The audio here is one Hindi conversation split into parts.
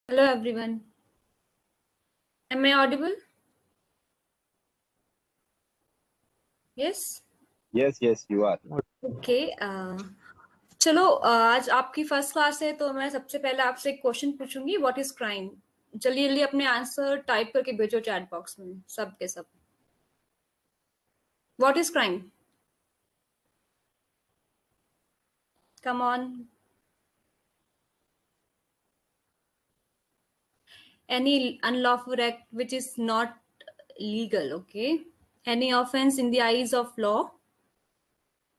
Hello everyone. Am I audible? Yes? Yes, you are. Okay. चलो आज आपकी फर्स्ट क्लास है तो मैं सबसे पहले आपसे एक क्वेश्चन पूछूंगी व्हाट इज क्राइम। जल्दी जल्दी अपने आंसर टाइप करके भेजो चैट बॉक्स में सब के सब। What is crime? Come on. Any unlawful act which is not legal, okay? Any offense in the eyes of law,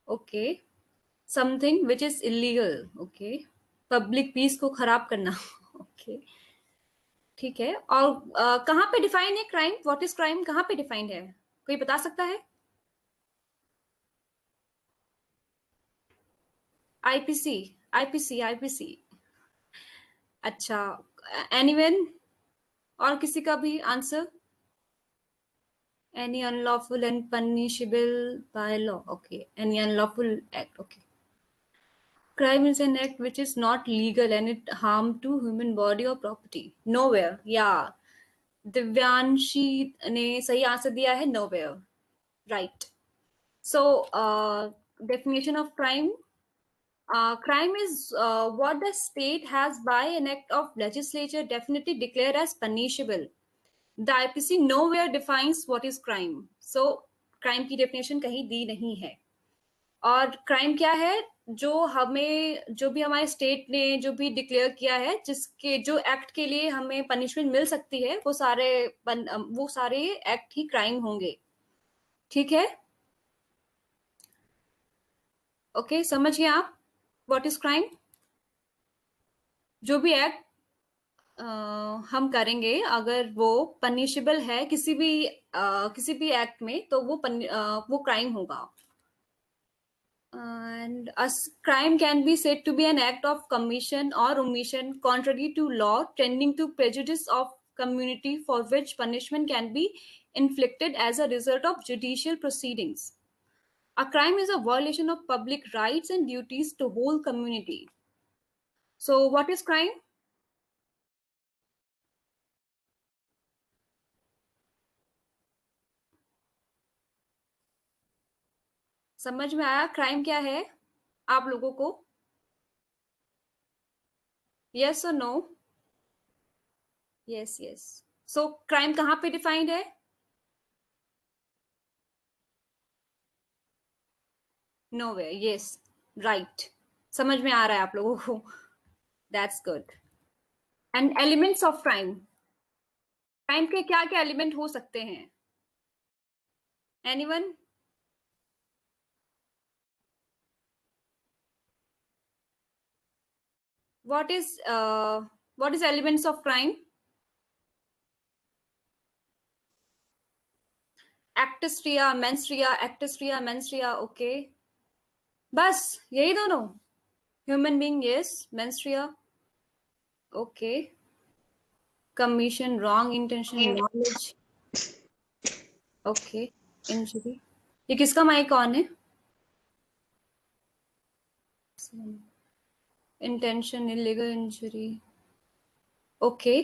okay? Something which is illegal, okay? Public peace को खराब करना, okay? ठीक है। और कहाँ पे डिफाइन है क्राइम? व्हाट इज क्राइम कहाँ पे डिफाइंड है? कोई बता सकता है? आईपीसी। आईपीसी। अच्छा। एनीवन? और किसी का भी answer? Any unlawful and punishable by law, okay. Any unlawful act, okay. Crime is an act which is not legal and it harm to human body or property. Nowhere, yeah. Divyanshi ने सही आंसर दिया है, nowhere. Right. So, definition of crime. Crime is what the state has by an act of legislature definitely declared as punishable. The IPC nowhere defines what is crime. So, crime की definition कहीं दी नहीं है। और क्राइम क्या है? जो भी हमारे स्टेट ने जो भी डिक्लेयर किया है, जिसके जो एक्ट के लिए हमें पनिशमेंट मिल सकती है, वो सारे एक्ट ही क्राइम होंगे। ठीक है? ओके, समझ गए आप व्हाट इज क्राइम? जो भी एक्ट हम करेंगे अगर वो पनिशेबल है किसी भी एक्ट में, तो वो क्राइम होगा। And a crime can be said to be an act of commission or omission contrary to law, tending to prejudice of community, for which punishment can be inflicted as a result of judicial proceedings. A crime is a violation of public rights and duties to whole community. So, what is crime? समझ में आया क्राइम क्या है आप लोगों को? Yes or no? Yes, yes. So, crime कहाँ पे डिफाइंड है? Nowhere. Yes, right. समझ में आ रहा है आप लोगों को? That's good. And elements of crime. Crime के क्या क्या एलिमेंट हो सकते हैं? Anyone? What is elements of crime? Actus rea, mens rea, okay. बस यही दोनों? Human being, yes. Mens rea, okay. Commission, wrong intention, knowledge, okay. Injury. ये किसका माइक ऑन है? Intention, illegal injury, okay.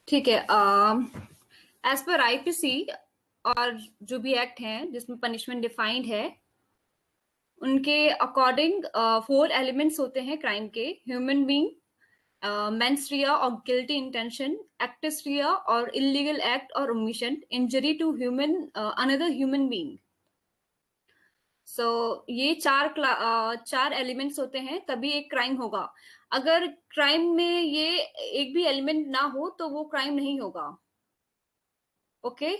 ठीक है। एज पर आईपीसी और जो भी एक्ट हैं जिसमें पनिशमेंट डिफाइंड है, उनके अकॉर्डिंग 4 एलिमेंट्स होते हैं क्राइम के: ह्यूमन बीइंग, मेंस रिया और गिल्टी इंटेंशन, एक्टस रिया और इलीगल एक्ट और omission, injury to another human being. So ये चार एलिमेंट्स होते हैं तभी एक क्राइम होगा। अगर क्राइम में ये एक भी एलिमेंट ना हो तो वो क्राइम नहीं होगा। ओके?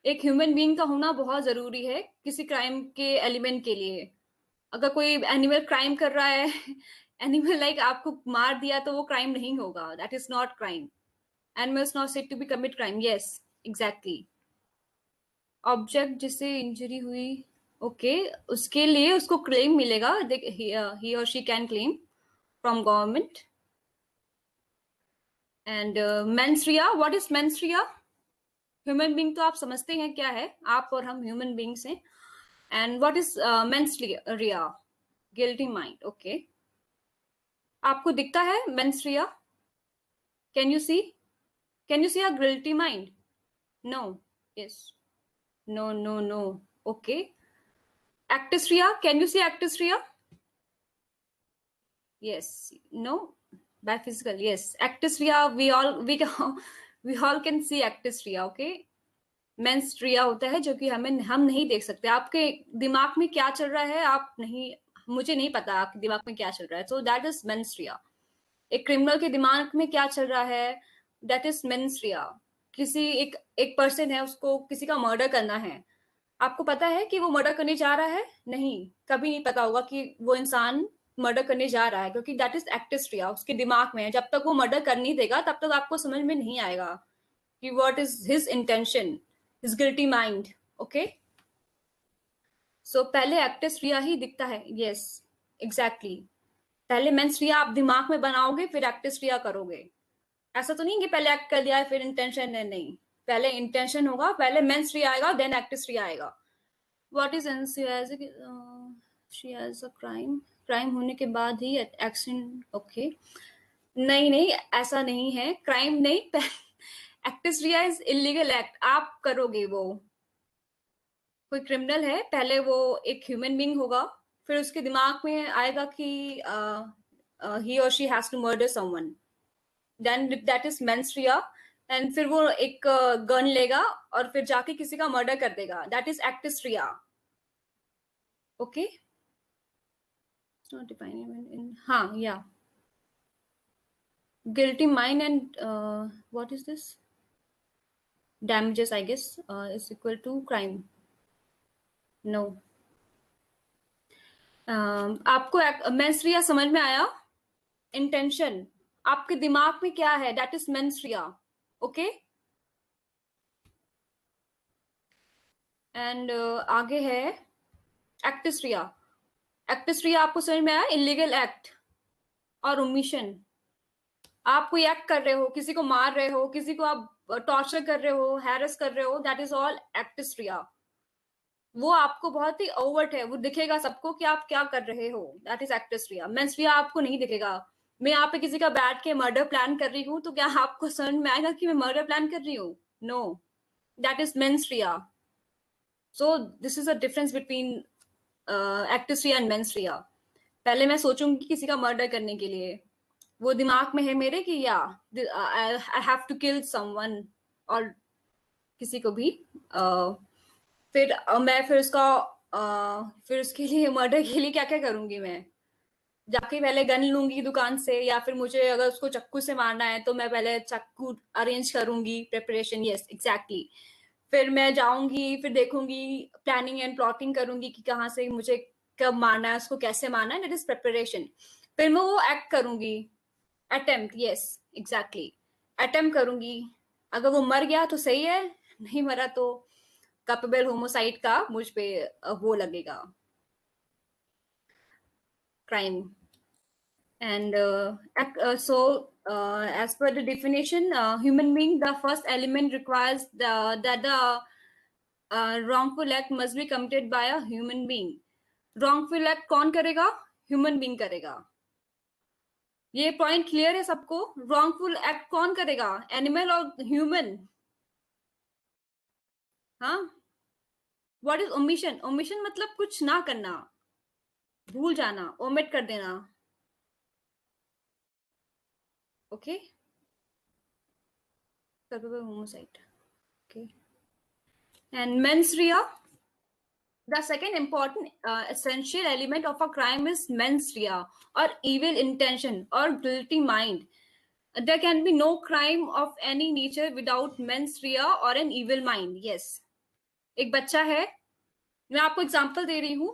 एक ह्यूमन बीइंग का होना बहुत जरूरी है किसी क्राइम के एलिमेंट के लिए। अगर कोई एनिमल क्राइम कर रहा है एनिमल लाइक आपको मार दिया तो वो क्राइम नहीं होगा। That is not crime. Animal is not said to be commit crime. Yes, exactly. Object जिसे इंजरी हुई, ओके, उसके लिए उसको क्लेम मिलेगा। ही और she can claim from government. And mens rea, what is mens rea? Human being तो आप समझते हैं क्या है, आप और हम ह्यूमन बीइंग्स हैं। And what is mens rea? Guilty mind. Okay. आपको दिखता है mens rea? Can you see? Can you see a guilty mind? No. Yes. No no no. Okay. Actus reus, can you see actus reus? Yes. No. By physical, yes. Actistria, we all can see actistria, okay? मेंस्ट्रिया होता है जो कि हम नहीं देख सकते। आपके दिमाग में क्या चल रहा है आप नहीं, मुझे नहीं पता आपके दिमाग में क्या चल रहा है। So that is mens rea. एक क्रिमिनल के दिमाग में क्या चल रहा है, दैट इज मेंस्ट्रिया। किसी एक एक पर्सन है, उसको किसी का मर्डर करना है, आपको पता है कि वो मर्डर करने जा रहा है? नहीं, कभी नहीं पता होगा कि वो इंसान मर्डर करने जा रहा है, क्योंकि दैट इज एक्टिस्ट्रिया, उसके दिमाग में है। जब तक वो मर्डर कर नहीं देगा तब तक आपको समझ में नहीं आएगा कि what is his intention, his guilty mind. Okay. So पहले एक्टिस्ट्रिया ही दिखता है। Yes, exactly. पहले मेंस्ट्रिया आप दिमाग में बनाओगे, फिर एक्टिस्ट्रिया करोगे। ऐसा तो नहीं कि पहले एक्ट कर लिया फिर इंटेंशन है, नहीं। पहले इंटेंशन होगा, पहले मेंस्ट्रिया आएगा, देन एक्टिस्ट्रिया आएगा। What is she has a crime? Crime होने के बाद ही एक्शन? ओके। नहीं नहीं, ऐसा नहीं है, क्राइम नहीं। एक्टिस्ट्रिया इज इलीगल एक्ट, आप करोगे वो। कोई क्रिमिनल है, पहले वो एक ह्यूमन बीइंग होगा, फिर उसके दिमाग में आएगा कि ही और she has to murder someone, then that is mens rea. And फिर वो एक गन लेगा और फिर जाके किसी का मर्डर कर देगा, that is actus reus. Okay. Not defining in, हाँ, yeah. Guilty mind and what is this? Damages, I guess, is equal to crime. No. आपको मेंस्ट्रिया समझ में आया? इंटेंशन आपके दिमाग में क्या है, दैट इज मेंस्ट्रिया। ओके। एंड आगे है एक्टिस्ट्रिया। एक्टिस्ट्रिया आपको समझ में आया? इलीगल एक्ट और ओमिशन। आप कोई एक्ट कर रहे हो, किसी को मार रहे हो, किसी को आप टॉर्चर कर रहे हो, हैरेस कर रहे हो, दैट इज ऑल एक्टिस्ट्रिया। वो आपको बहुत ही ओवर्ट है, वो दिखेगा सबको कि आप क्या कर रहे हो, दैट इज एक्टिस्ट्रिया। मेंस्ट्रिया आपको नहीं दिखेगा। मैं यहाँ पे किसी का बैठ के मर्डर प्लान कर रही हूँ, तो क्या आपको समझ में आएगा कि मैं मर्डर प्लान कर रही हूँ? No, that is mens rea. So this is a difference between actus reus and mens rea. पहले मैं सोचूंगी किसी का मर्डर करने के लिए, वो दिमाग में है मेरे कि या I have to kill someone, और किसी को भी फिर मैं फिर उसका फिर उसके लिए मर्डर के लिए क्या क्या करूंगी मैं? जाके पहले गन लूंगी दुकान से, या फिर मुझे अगर उसको चाकू से मारना है तो मैं पहले चाकू अरेंज करूंगी, प्रिपरेशन। Yes, exactly. फिर मैं जाऊंगी, फिर देखूंगी, प्लानिंग एंड प्लॉटिंग करूंगी कि कहाँ से मुझे कब मारना है, उसको कैसे मारना है, दैट इज प्रिपरेशन। फिर मैं वो एक्ट करूंगी, अटेम्प्ट। Yes, exactly. अटेम्प्ट करूंगी। अगर वो मर गया तो सही है, नहीं मरा तो कैपेबल होमोसाइड का मुझ पे वो लगेगा, crime. And as per the definition, human being, the first element requires that the wrongful act must be committed by a human being. Wrongful act कौन करेगा? Human being करेगा। ये पॉइंट क्लियर है सबको? wrongful act कौन करेगा, एनिमल और ह्यूमन? हाँ। What is omission? ओमिशन मतलब कुछ ना करना, भूल जाना, ओमिट कर देना। Okay. Homicide. Okay. And mains Riya, the second important essential element of a crime is mens rea, or evil intention or guilty mind. There can be no crime of any nature without mens rea or an evil mind. Yes. एक बच्चा है, मैं आपको एग्जांपल दे रही हूँ,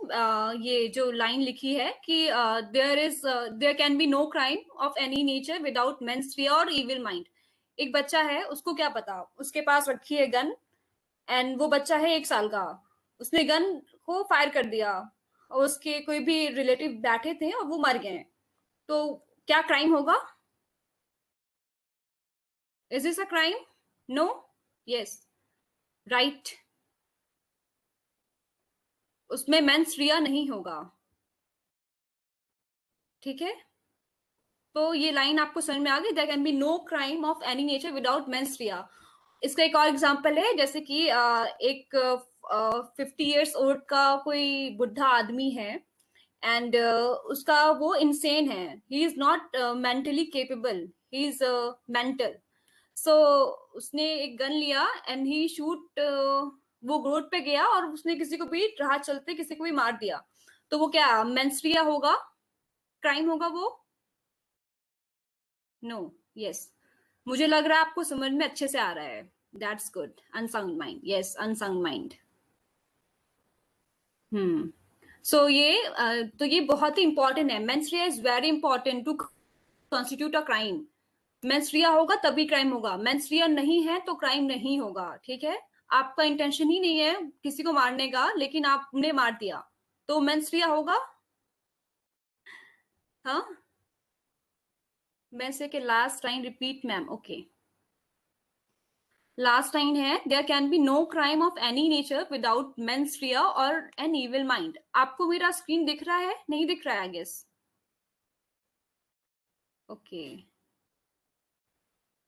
ये जो लाइन लिखी है कि there can be no crime of any nature without mens rea और इविल माइंड। एक बच्चा है, उसको क्या पता, उसके पास रखी है गन, एंड वो बच्चा है 1 साल का, उसने गन को फायर कर दिया, और उसके कोई भी रिलेटिव बैठे थे और वो मर गए, तो क्या क्राइम होगा? Is this a crime? No. Yes, right. उसमें मेंस रिया नहीं होगा। ठीक है। तो ये लाइन आपको समझ में आ गई, there can be no crime of any nature without mens rea. इसका एक और एग्जांपल है, जैसे कि एक 50 years ओल्ड का कोई बुढ़ा आदमी है एंड उसका वो इंसेन है, he is not mentally capable, he is mental. So उसने एक गन लिया एंड ही शूट, वो रोड पे गया और उसने किसी को भी राह चलते किसी को भी मार दिया, तो वो क्या मेंस्ट्रुआ होगा, क्राइम होगा वो? नो। यस, मुझे लग रहा है आपको समझ में अच्छे से आ रहा है। That's good. Unsound mind, yes, unsound mind. So तो ये बहुत ही इंपॉर्टेंट है। Mens rea is very important to constitute a crime. Mens rea होगा तभी क्राइम होगा, मेंस्ट्रुआ नहीं है तो क्राइम नहीं होगा, ठीक है? आपका इंटेंशन ही नहीं है किसी को मारने का, लेकिन आपने मार दिया, तो मेंस्ट्रुआ होगा। हाँ, मैं से के last line repeat ma'am. Okay, last line है, there can be no crime of any nature without mens rea और एन इविल माइंड। आपको मेरा स्क्रीन दिख रहा है? नहीं दिख रहा है I guess. Okay,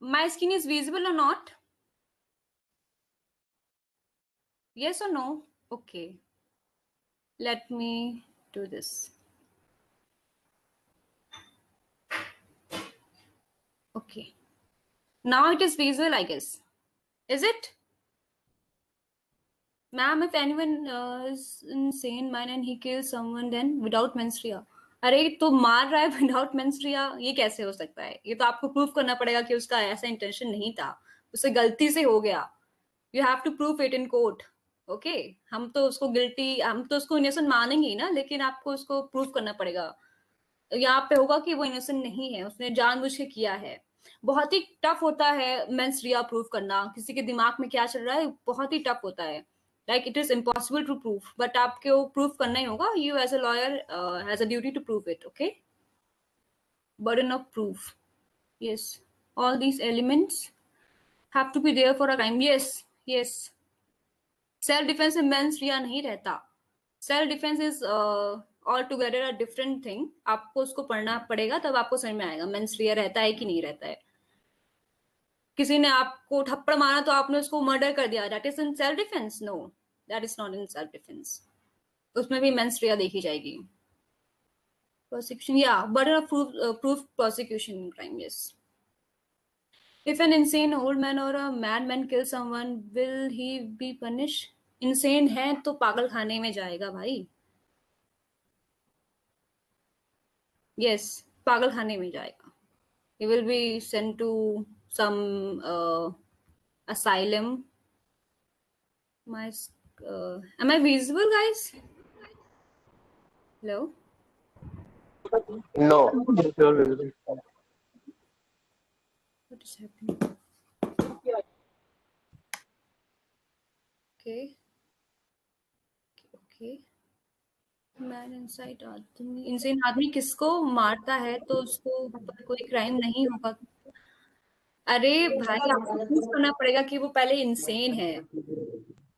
my screen is visible और not? Yes or no? Okay, let me do this. Okay, now it is visual I guess. Is it? Ma'am, if anyone is insane man and he kills someone then without menstruation, अरे तो मार रहा है विदाउट मेंस्ट्रुआ, ये कैसे हो सकता है? ये तो आपको प्रूव करना पड़ेगा कि उसका ऐसा इंटेंशन नहीं था, उसे गलती से हो गया। You have to prove it in court. Okay, हम तो उसको गिल्टी, हम तो उसको इनोसेंट मानेंगे ही ना, लेकिन आपको उसको प्रूव करना पड़ेगा। यहाँ पे होगा कि वो इनोसेंट नहीं है, उसने जानबूझ के किया है। बहुत ही टफ होता है मेंस्ट्रुआ प्रूव करना, किसी के दिमाग में क्या चल रहा है बहुत ही टफ होता है। Like it is impossible to prove, but आपको प्रूव करना ही होगा। You as a lawyer has a duty to prove it. Okay, burden of proof, yes, all these elements have to be there for a crime। yes, yes, self defence में मेंस्ट्रुआ नहीं रहता। Self defence is all together a different thing. आपको उसको पढ़ना पड़ेगा, तब आपको समझ में आएगा मेंस्ट्रुआ रहता है कि नहीं रहता है। किसी ने आपको थप्पड़ मारा तो आपने उसको मर्डर कर दिया, that is in self defence? No, that is not in self defence. उसमें भी मेंस्ट्रुआ देखी जाएगी। प्रोसिक्यूशन, या burden of proof prosecution crime, yes. If an insane old man or a madman kills someone, will he be punished? Insane है तो पागल खाने में जाएगा भाई। Yes, पागल खाने में जाएगा। He will be sent to some asylum. My, am I visible, guys? Hello? No. What is happening? Okay. Okay. Man inside आदमी, इंसेन आदमी किसको मारता है तो उसको ऊपर कोई क्राइम नहीं होगा। अरे भाई, आपको प्रूव करना पड़ेगा कि वो पहले इंसेन है,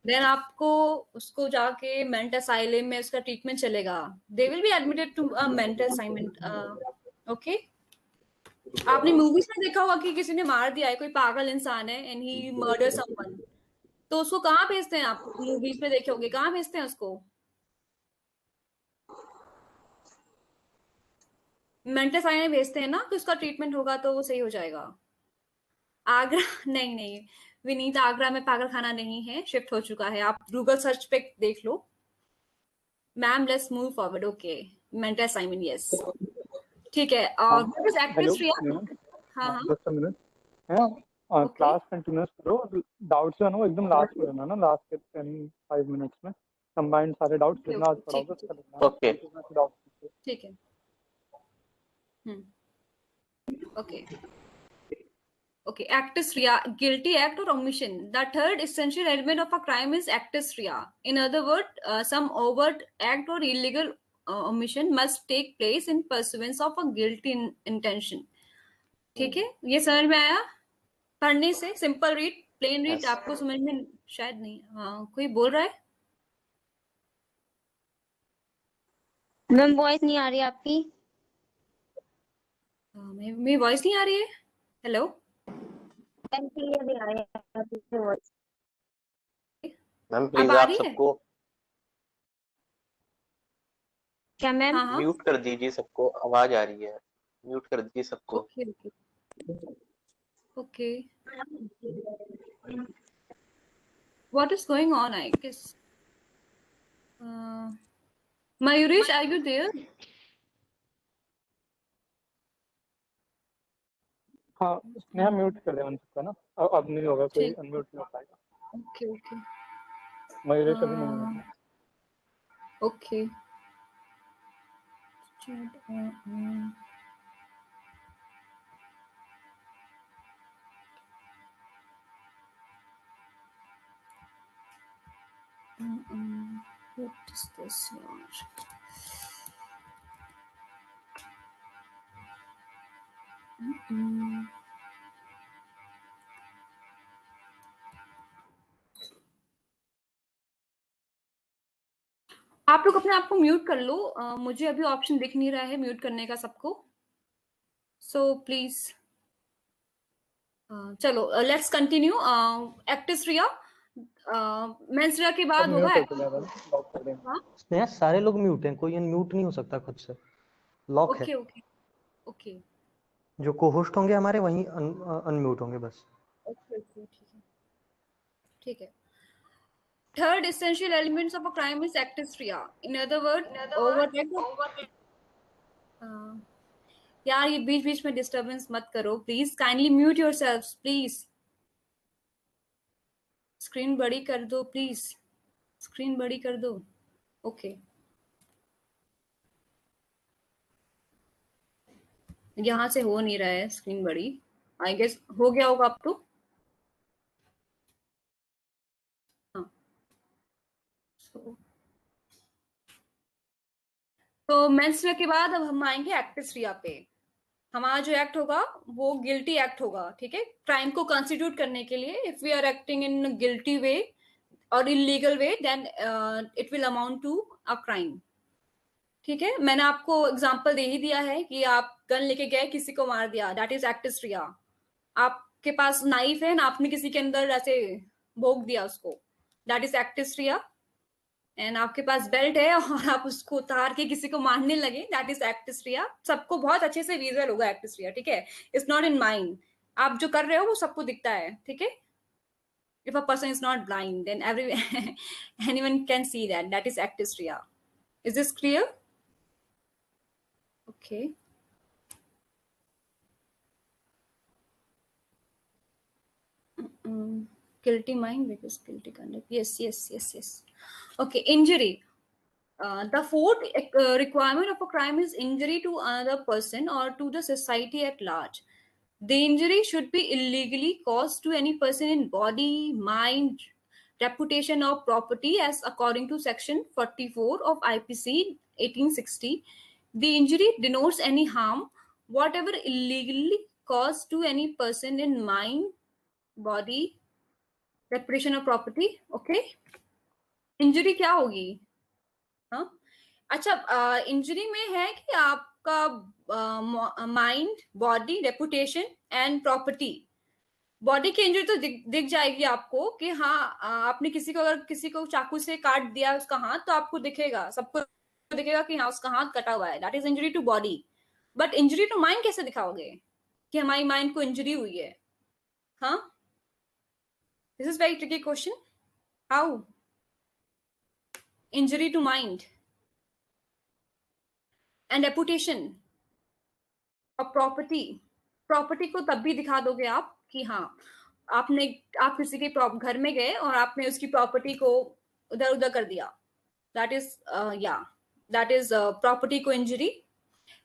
देन आपको उसको जाके मेंटल असाइलम में उसका ट्रीटमेंट चलेगा। They will be admitted to a mental asylum. Okay, आपने मूवीज में देखा होगा कि किसी ने मार दिया है, कोई पागल इंसान है एंड ही मर्डर समवन, तो उसको कहाँ भेजते हैं? आप मूवीज में देखे होंगे, कहाँ भेजते हैं उसको? मेंटल असाइलम में भेजते हैं ना, कि उसका ट्रीटमेंट होगा तो वो सही हो जाएगा। आगरा नहीं नहीं विनीत, आगरा में पागल खाना नहीं है, शिफ्ट हो चुका है। आप गूगल सर्च पे देख लो। Ma'am let's move forward. Okay, mental assignment, yes, ठीक है। और व्हाट इज एक्टिव रिया? हाँ हाँ, जस्ट अ मिनट है, क्लास कंटिन्यूस करो। डाउट्स जो है ना वो एकदम लास्ट में लेना ना, लास्ट के 10-5 मिनट्स में कंबाइंड सारे डाउट्स लिखना आज पड़ा होगा, उसका लिखना। ओके, ठीक है। Okay, okay, actus rea, guilty act or omission. The third essential element of a crime is actus rea. In other words, some overt act or illegal omission must take place in pursuance of a guilty intention. ठीक है, ये समझ में आया? पढ़ने से सिंपल रीड, प्लेन रीड, आपको समझ में शायद नहीं। हाँ, कोई बोल रहा है? मैम वॉइस नहीं आ रही आपकी। मेरी वॉइस नहीं आ रही है? हेलो मैम क्लियरली आ रही है आपकी वॉइस। मैम अब प्लीज आ आप रही है? सबको क्या मैम? हाँ हाँ म्यूट कर दीजिए, सबको आवाज आ रही है, म्यूट कर दीजिए सबको। Okay okay okay what is going on I guess Mayuresh, are you there? हाँ स्नेहा म्यूट कर दे सकता ना, अब नहीं होगा, कोई ठीक अनम्यूट नहीं हो पाएगा। ओके ओके मयूरेश अभी नहीं होगा। Okay what is this yaar? आप लोग अपने आप को म्यूट कर लो, मुझे अभी ऑप्शन दिख नहीं रहा है म्यूट करने का सबको, सो प्लीज चलो लेट्स कंटिन्यू। एक्टिस्ट्रिया मेंस्ट्रुआ के सब बाद म्यूट होगा हो चुका है, लॉक कर देंगे। हाँ स्नेहा सारे लोग म्यूट हैं, कोई अनम्यूट नहीं हो सकता खुद से, लॉक है। ओके ओके ओके जो को होस्ट होंगे हमारे वही अनम्यूट होंगे बस। ओके ओके ठीक है। Third essential elements of a crime is actus-rea. In other words, overtake. यार ये बीच बीच में डिस्टरबेंस मत करो please, kindly mute yourselves please. Screen बड़ी कर दो प्लीज, स्क्रीन बड़ी कर दो। ओके यहाँ से हो नहीं रहा है स्क्रीन बड़ी, आई गेस हो गया होगा अब तो। हाँ तो मेंस्ट्रुआ के बाद अब हम आएंगे एक्टिस-रिया पे। हमारा जो एक्ट होगा वो गिल्टी एक्ट होगा, ठीक है, क्राइम को कॉन्स्टिट्यूट करने के लिए। If we are acting in guilty way और illegal way then it will amount to a crime, ठीक है। मैंने आपको एग्जांपल दे ही दिया है कि आप गन लेके गए किसी को मार दिया, दैट इज एक्टिस-रिया। आपके पास नाइफ है ना, आपने किसी के अंदर ऐसे भोग दिया उसको, दैट इज एक्टिस-रिया। एंड आपके पास बेल्ट है और आप उसको उतार के किसी को मारने लगे, दैट इज एक्टिस-रिया। सबको बहुत अच्छे से विजुअल होगा एक्टिस-रिया, ठीक है, इट्स नॉट इन माइंड। आप जो कर रहे हो वो सबको दिखता है, ठीक है। if a person is not blind then every anyone can see that, that is actis-rea. Is this clear? Okay guilty mind because guilty conduct, yes. Okay, injury. The fourth requirement of a crime is injury to another person or to the society at large. The injury should be illegally caused to any person in body, mind, reputation, or property, as according to Section 44 of IPC 1860. The injury denotes any harm, whatever illegally caused to any person in mind, body, reputation, or property. Okay, injury क्या होगी? हाँ अच्छा, इंजरी में है कि आपका mind, body, reputation and property. Body की इंजरी तो दिख जाएगी आपको कि हाँ आपने किसी को, अगर किसी को चाकू से काट दिया उसका हाथ, तो आपको दिखेगा, सबको दिखेगा कि हाँ उसका हाथ कटा हुआ है, that is injury to body. But injury to mind कैसे दिखाओगे कि हमारी माइंड को इंजरी हुई है? हाँ, this is very tricky question. How injury to mind and reputation और प्रॉपर्टी को तब भी दिखा दोगे आप कि हाँ आप किसी के घर में गए और आपने उसकी प्रॉपर्टी को उधर उधर कर दिया, that is that is property को इंजरी।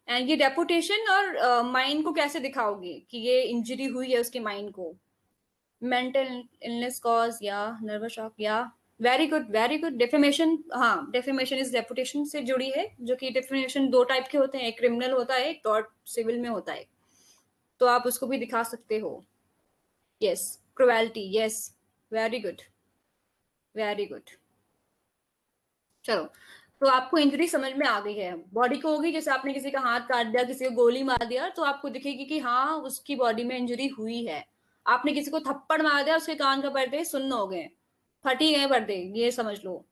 एंड ये रेपुटेशन और माइंड को कैसे दिखाओगे कि ये इंजरी हुई है उसके माइंड को? मेंटल इलनेस कॉज या नर्वस शॉक, या वेरी गुड डेफेमेशन। हाँ, डेफेमेशन इज रेपुटेशन से जुड़ी है, जो कि डेफेमेशन दो टाइप के होते हैं, एक क्रिमिनल होता है, एक टॉर्ट सिविल में होता है, तो आप उसको भी दिखा सकते हो। Yes, cruelty, yes, very good. चलो तो आपको इंजरी समझ में आ गई है। बॉडी को होगी, जैसे आपने किसी का हाथ काट दिया, किसी को गोली मार दिया, तो आपको दिखेगी कि हाँ उसकी बॉडी में इंजरी हुई है। आपने किसी को थप्पड़ मार दिया, उसके कान का पर्दे सुन्न हो गए, फटी गए पर्दे, ये समझ लो।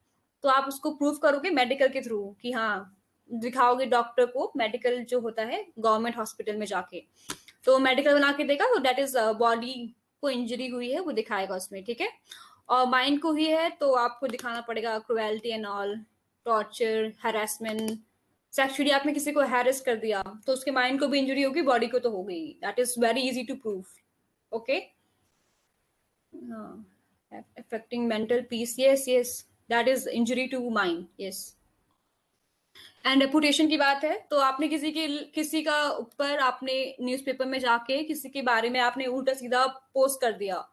तो आप उसको प्रूव करोगे मेडिकल के थ्रू कि हाँ, दिखाओगे डॉक्टर को, मेडिकल जो होता है गवर्नमेंट हॉस्पिटल में जाके, तो मेडिकल बना के देगा, तो दैट इज बॉडी को इंजरी हुई है वो दिखाएगा उसमें, ठीक है। और माइंड को ही है तो आपको दिखाना पड़ेगा cruelty and all, torture, harassment, sexually आपने किसी को हैरेस कर दिया तो उसके माइंड को भी इंजरी होगी, बॉडी को तो हो गई। That is very easy to prove. Okay, affecting mental peace, yes, that is injury to mind, yes। And reputation की बात है, तो आपने किसी का ऊपर आपने न्यूज़पेपर में जाके किसी के बारे में आपने उल्टा सीधा पोस्ट कर दिया,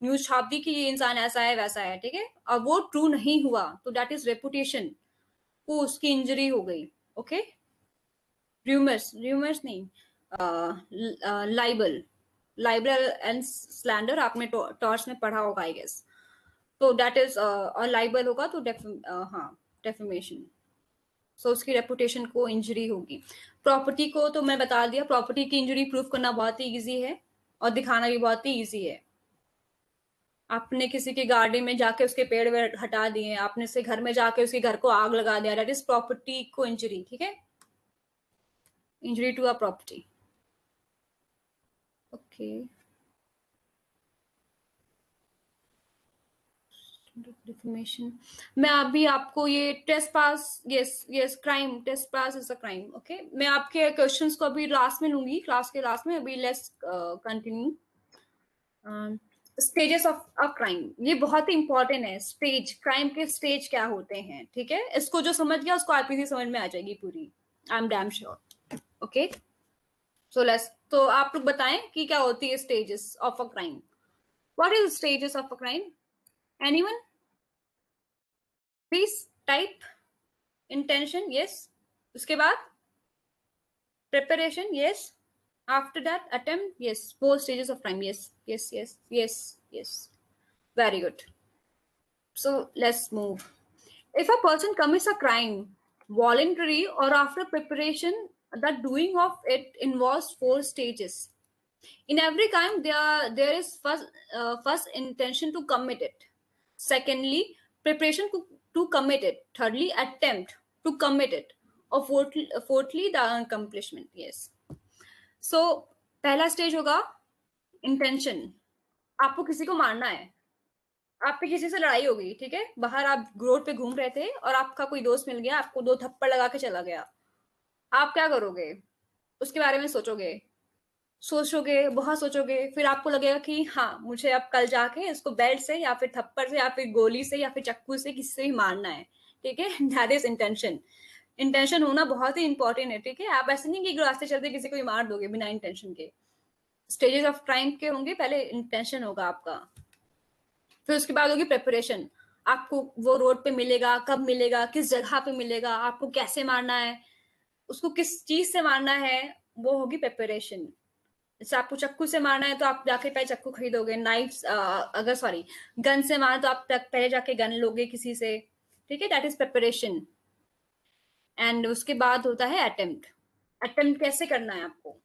न्यूज छाप दी कि ये इंसान ऐसा है वैसा है, ठीक है, और वो ट्रू नहीं हुआ, तो दैट इज रेपुटेशन को उसकी इंजरी हो गई। ओके, र्यूमर्स नहीं, लाइबल एंड स्लैंडर आपने टॉर्च में पढ़ा होगा आई गेस, तो दैट इज, और लाइबल होगा तो हाँ डेफेमेशन, सो उसकी रेपुटेशन को इंजरी होगी। प्रॉपर्टी को तो मैं बता दिया, प्रॉपर्टी की इंजरी प्रूफ करना बहुत ही इजी है और दिखाना भी बहुत ही इजी है। आपने किसी के गार्डन में जाके उसके पेड़ वेड़ हटा दिए, आपने उसके घर में जाके उसके घर को आग लगा दिया, दैट इज प्रॉपर्टी को इंजरी, ठीक है, injury to a property. Okay, defamation मैं अभी आपको ये trespass, yes crime, trespass is a crime. Okay, मैं आपके क्वेश्चंस को अभी लास्ट में लूंगी, क्लास के लास्ट में, अभी let's continue. Stages of a crime, ये बहुत ही इंपॉर्टेंट है, स्टेज, क्राइम के स्टेज क्या होते हैं, ठीक है, इसको जो समझ गया उसको आईपीसी समझ में आ जाएगी पूरी, I am damn sure. Okay, so let's, तो आप लोग बताएं कि क्या होती है stages of a crime, what is stages of a crime, anyone please type. Intention, yes, उसके बाद preparation, yes, after that attempt, yes, 4 stages of crime, yes, very good। So let's move. If a person commits a crime, voluntary or after preparation, the doing of it involves 4 stages. In every crime, there is first intention to commit it. Secondly, preparation to commit it. Thirdly, attempt to commit it. Or fourthly, the accomplishment. Yes. So पहला स्टेज होगा इंटेंशन, आपको किसी को मारना है, आप पे किसी से लड़ाई हो गई, ठीक है, बाहर आप रोड पे घूम रहे थे और आपका कोई दोस्त मिल गया, आपको 2 थप्पड़ लगा के चला गया, आप क्या करोगे, उसके बारे में सोचोगे, बहुत सोचोगे, फिर आपको लगेगा कि हाँ मुझे अब कल जाके इसको बेल्ट से या फिर थप्पड़ से या फिर गोली से या फिर चाकू से किसी से भी मारना है, ठीक है, दैट इज इंटेंशन। इंटेंशन होना बहुत ही इंपॉर्टेंट है, ठीक है, आप ऐसे नहीं कि रास्ते चलते किसी को भी मार दोगे बिना इंटेंशन के। स्टेजेस ऑफ क्राइम के होंगे, पहले इंटेंशन होगा आपका, फिर उसके बाद होगी प्रिपरेशन, आपको वो रोड पे मिलेगा, कब मिलेगा, किस जगह पे मिलेगा, आपको कैसे मारना है, उसको किस चीज से मारना है, वो होगी प्रिपरेशन। जैसे आपको चाकू से मारना है तो आप जाके पहले चाकू खरीदोगे, नाइफ अगर सॉरी गन से मारना तो आप पहले जाके गन लोगे किसी से, ठीक है, दैट इज प्रिपरेशन। एंड उसके बाद होता है अटेम्प्ट। अटेम्प्ट कैसे करना है आपको,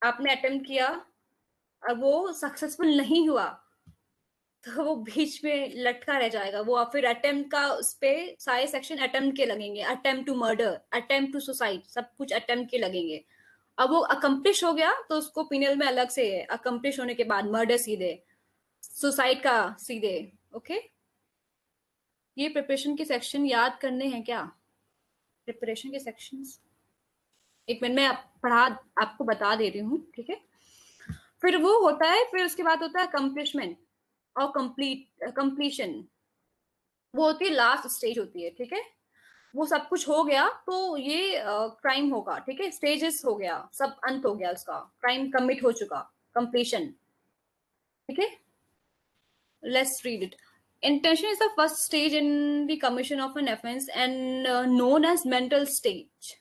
आपने अटेम्प्ट किया और वो सक्सेसफुल नहीं हुआ तो वो बीच में लटका रह जाएगा वो, फिर अटेम्प्ट का उस पे सारे सेक्शन अटेम्प्ट के लगेंगे, attempt to murder, attempt to suicide, सब कुछ अटेम्प्ट के लगेंगे। अब वो अकम्प्लिश हो गया तो उसको पिनल में अलग से है, अकम्प्लिश होने के बाद मर्डर सीधे, सुसाइड का सीधे। ओके, ये प्रिपरेशन के सेक्शन याद करने हैं क्या, प्रिपरेशन के सेक्शंस एक मिनट में आपको बता दे रही हूँ, ठीक है। फिर वो होता है, फिर उसके बाद होता है अकम्प्लिशमेंट और कंप्लीशन, वो होती है लास्ट स्टेज होती है, ठीक है, वो सब कुछ हो गया तो ये क्राइम होगा, ठीक है, स्टेजेस हो गया, सब अंत हो गया उसका, क्राइम कमिट हो चुका, कंप्लीशन, ठीक है। Let's read it. Intention is the first stage in the commission of an offense and known as mental stage.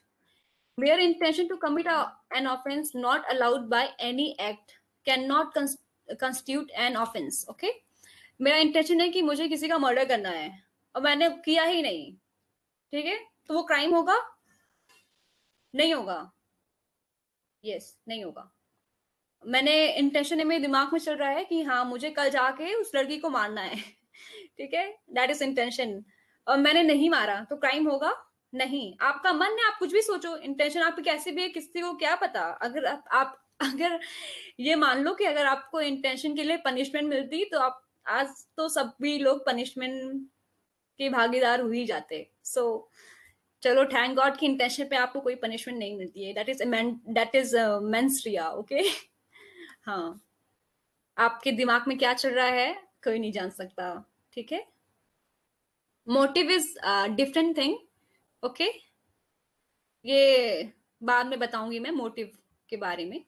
Mere intention to commit an offense not allowed by any act cannot constitute an offense. Okay, मेरा इंटेंशन है कि मुझे किसी का मर्डर करना है, और मैंने किया ही नहीं, ठीक है, तो वो क्राइम होगा? नहीं होगा। यस, नहीं होगा। मैंने इंटेंशन मेरे दिमाग में चल रहा है कि हाँ मुझे कल जाके उस लड़की को मारना है ठीक है, दैट इज इंटेंशन, और मैंने नहीं मारा, तो क्राइम होगा? नहीं। आपका मन है, आप कुछ भी सोचो, इंटेंशन आपकी कैसी भी है, किसी को क्या पता। अगर आप अगर ये मान लो कि अगर आपको इंटेंशन के लिए पनिशमेंट मिलती तो आप आज तो सभी लोग पनिशमेंट के भागीदार हो ही जाते। सो चलो, थैंक गॉड कि इंटेंशन पे आपको कोई पनिशमेंट नहीं मिलती है। That is mains Riya, okay. हाँ, आपके दिमाग में क्या चल रहा है कोई नहीं जान सकता, ठीक है। Motive is different thing, okay. ये बाद में बताऊंगी मैं मोटिव के बारे में।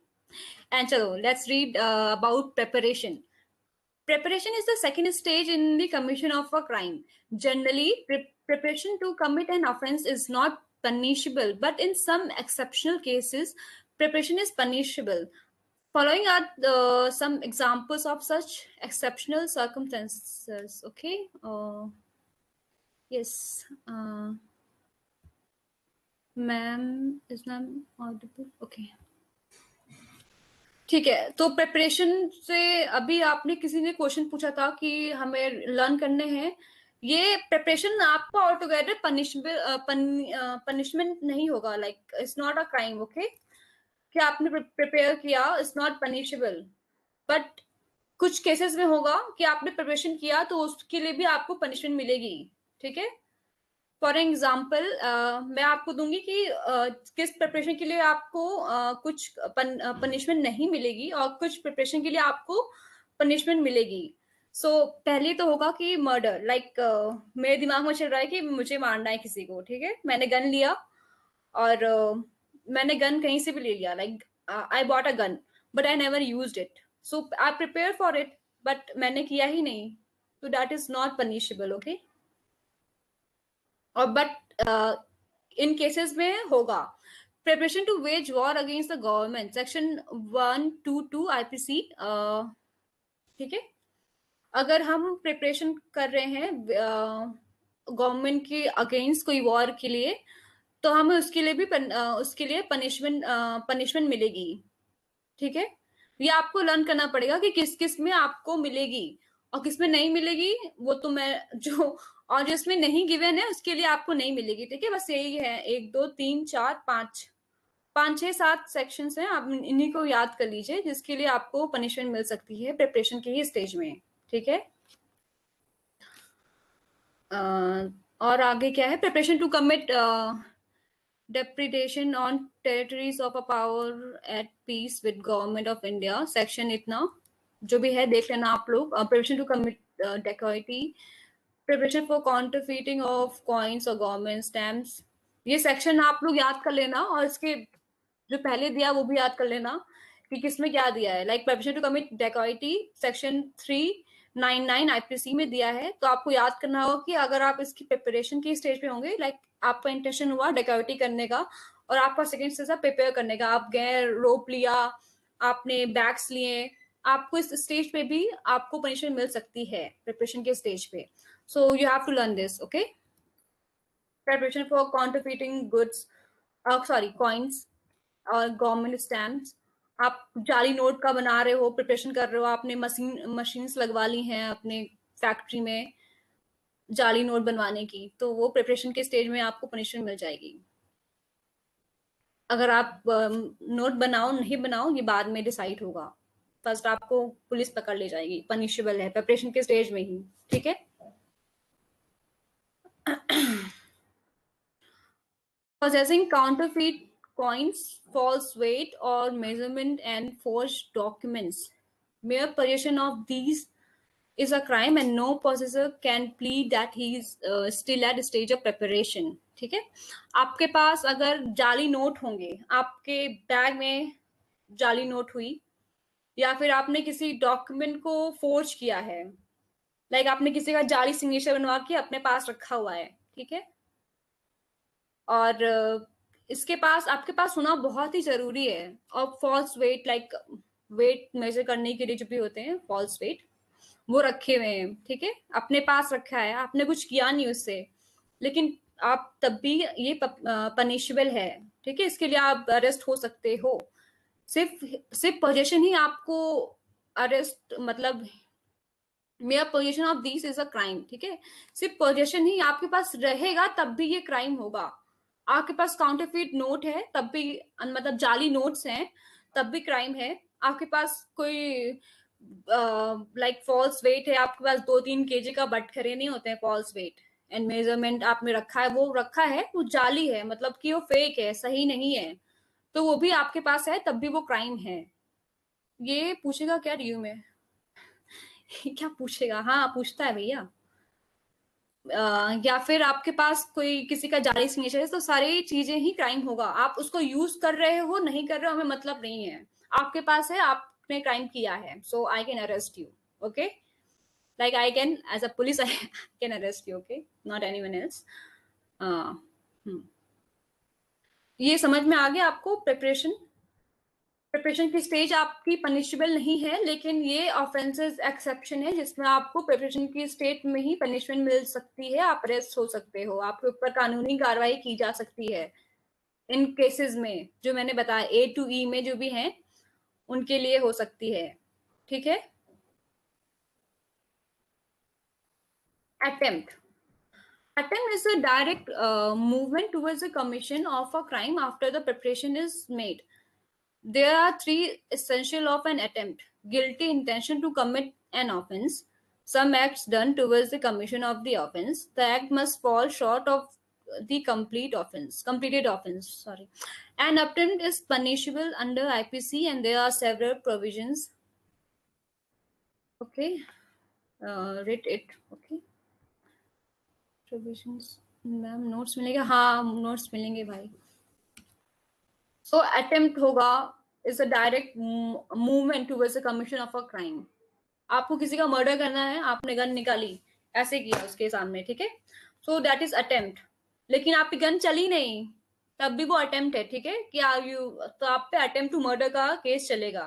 एंड चलो, let's read about preparation. Preparation is the second stage in the commission of a crime. Generally, preparation to commit an offense is not punishable, but in some exceptional cases, preparation is punishable. Following are some examples of such exceptional circumstances. Okay. Yes. Ma'am, is ma'am audible? Okay. ठीक है, तो प्रिपरेशन से अभी आपने किसी ने क्वेश्चन पूछा था कि हमें लर्न करने हैं। ये प्रिपरेशन आपको ऑल टुगेदर पनिशमेंट नहीं होगा, like it's not a crime, okay. कि आपने प्रिपेयर किया, इट्स नॉट पनिशेबल, बट कुछ केसेस में होगा कि आपने प्रिपरेशन किया तो उसके लिए भी आपको पनिशमेंट मिलेगी, ठीक है। फॉर एग्जाम्पल मैं आपको दूंगी कि किस प्रिपरेशन के लिए आपको कुछ पनिशमेंट नहीं मिलेगी और कुछ प्रिपरेशन के लिए आपको पनिशमेंट मिलेगी। सो पहले तो होगा कि मर्डर, लाइक मेरे दिमाग में चल रहा है कि मुझे मारना है किसी को, ठीक है। मैंने गन लिया और मैंने गन कहीं से भी ले लिया, like I bought a gun but I never used it, so I prepare for it but मैंने किया ही नहीं, तो that is not punishable, okay. और बट इन केसेस में होगा preparation to wage war against the government, section 122 IPC, ठीक है। अगर हम प्रिपरेशन कर रहे हैं गवर्नमेंट के अगेंस्ट कोई वॉर के लिए, तो हमें उसके लिए भी उसके लिए पनिशमेंट मिलेगी, ठीक है। ये आपको लर्न करना पड़ेगा कि किस किस में आपको मिलेगी और किस में नहीं मिलेगी, वो तो मैं जो और जिसमें नहीं गिवन है उसके लिए आपको नहीं मिलेगी, ठीक है। बस यही है, 1 2 3 4 5 5 6 7 सेक्शंस हैं, आप इन्हीं को याद कर लीजिए जिसके लिए आपको पनिशमेंट मिल सकती है प्रिपरेशन के ही स्टेज में, ठीक है। और आगे क्या है, preparation to commit depredation on territories of a power at peace with government of India, section इतना जो भी है देख लेना आप लोग। Preparation to commit dacoity, preparation for counterfeiting of coins और गवर्नमेंट स्टैम्प्स, ये सेक्शन आप लोग याद कर लेना और इसके जो पहले दिया वो भी याद कर लेना कि किसमें क्या दिया है। Like preparation to commit dacoity section 399 IPC में दिया है, तो आपको याद करना होगा कि अगर आप इसकी प्रिपरेशन की स्टेज पे होंगे, लाइक आपका इंटेंशन हुआ डेकोइटी करने का और आपका सेकंड स्टेज था प्रिपेयर करने का, आप गए रोप लिया, आपने बैग्स लिए, आपको इस स्टेज पे भी आपको पनिशमेंट मिल सकती है प्रिपरेशन के स्टेज पे। So you have to learn this, okay. Preparation for counterfeiting goods, sorry coins और गवर्नमेंट स्टैम्प्स, आप जाली नोट का बना रहे हो, प्रिपरेशन कर रहे हो, आपने मशीन्स लगवा ली हैं अपने फैक्ट्री में जाली नोट बनवाने की, तो वो प्रिपरेशन के स्टेज में आपको पनिशमेंट मिल जाएगी। अगर आप नोट बनाओ नहीं बनाओ ये बाद में डिसाइड होगा, फर्स्ट आपको पुलिस पकड़ ले जाएगी, पनिशेबल है प्रिपरेशन के स्टेज में ही, ठीक है। Possessing counterfeit coins, false weight or measurement and forged documents. Mere possession of these is a crime and no possessor can plead that he is still at the stage of preparation. ठीक है। आपके पास अगर जाली नोट होंगे, आपके बैग में जाली नोट हुई, या फिर आपने किसी डॉक्यूमेंट को फोर्ज किया है, लाइक आपने किसी का जाली सिग्नेचर बनवा के अपने पास रखा हुआ है, ठीक है। और इसके पास आपके पास होना बहुत ही जरूरी है। और false weight, like weight measure करने के लिए जो भी होते हैं फॉल्स वेट, वो रखे हुए हैं, ठीक है, अपने पास रखा है, आपने कुछ किया नहीं उससे, लेकिन आप तब भी ये पनिशेबल है, ठीक है, इसके लिए आप अरेस्ट हो सकते हो। सिर्फ सिर्फ पोजेशन ही आपको अरेस्ट, मतलब mayor possession of this is a crime, ठीक है, सिर्फ पोजेशन ही आपके पास रहेगा तब भी ये क्राइम होगा। आपके पास काउंटरफीट नोट है तब भी, मतलब जाली नोट्स हैं तब भी क्राइम है। आपके पास कोई लाइक फॉल्स वेट है, आपके पास 2-3 kg का बटखरे नहीं होते हैं फॉल्स वेट एंड मेजरमेंट आपने रखा है, वो रखा है, वो जाली है, मतलब कि वो फेक है, सही नहीं है, तो वो भी आपके पास है तब भी वो क्राइम है। ये पूछेगा क्या रिव्यू में? क्या पूछेगा? हाँ पूछता है भैया। या फिर आपके पास कोई किसी का जाली सिग्नेचर है, तो सारी चीजें ही क्राइम होगा। आप उसको यूज कर रहे हो नहीं कर रहे हो हमें मतलब नहीं है, आपके पास है, आपने क्राइम किया है, so I can arrest you, okay, like I can as a police I can arrest you, okay, not anyone else. ये समझ में आ गया आपको? प्रिपरेशन की स्टेज आपकी पनिशेबल नहीं है, लेकिन ये ऑफेंसेस एक्सेप्शन है जिसमें आपको प्रिपरेशन की स्टेट में ही पनिशमेंट मिल सकती है, आप अरेस्ट हो सकते हो, आपके ऊपर कानूनी कार्रवाई की जा सकती है इन केसेस में जो मैंने बताया, A to E में जो भी हैं उनके लिए हो सकती है, ठीक है। Attempt is a direct movement towards the commission of a crime after the preparation is made. There are 3 essential of an attempt: guilty intention to commit an offense, some acts done towards the commission of the offense, the act must fall short of the completed offense. Sorry, an attempt is punishable under IPC, and there are several provisions. Okay, read it. Okay, provisions. Ma'am notes मिलेंगे? हाँ नोट्स मिलेंगे भाई। सो अटेम्प्ट होगा is a direct movement towards the commission of a crime. आपको किसी का मर्डर करना है, आपने गन निकाली, ऐसे किया उसके सामने, ठीक है, सो दैट इज अटेम्प्ट। लेकिन आपकी गन चली नहीं, तब भी वो अटेम्प्ट है, ठीक है, कि तो आप पे अटेम्प्ट टू मर्डर का केस चलेगा,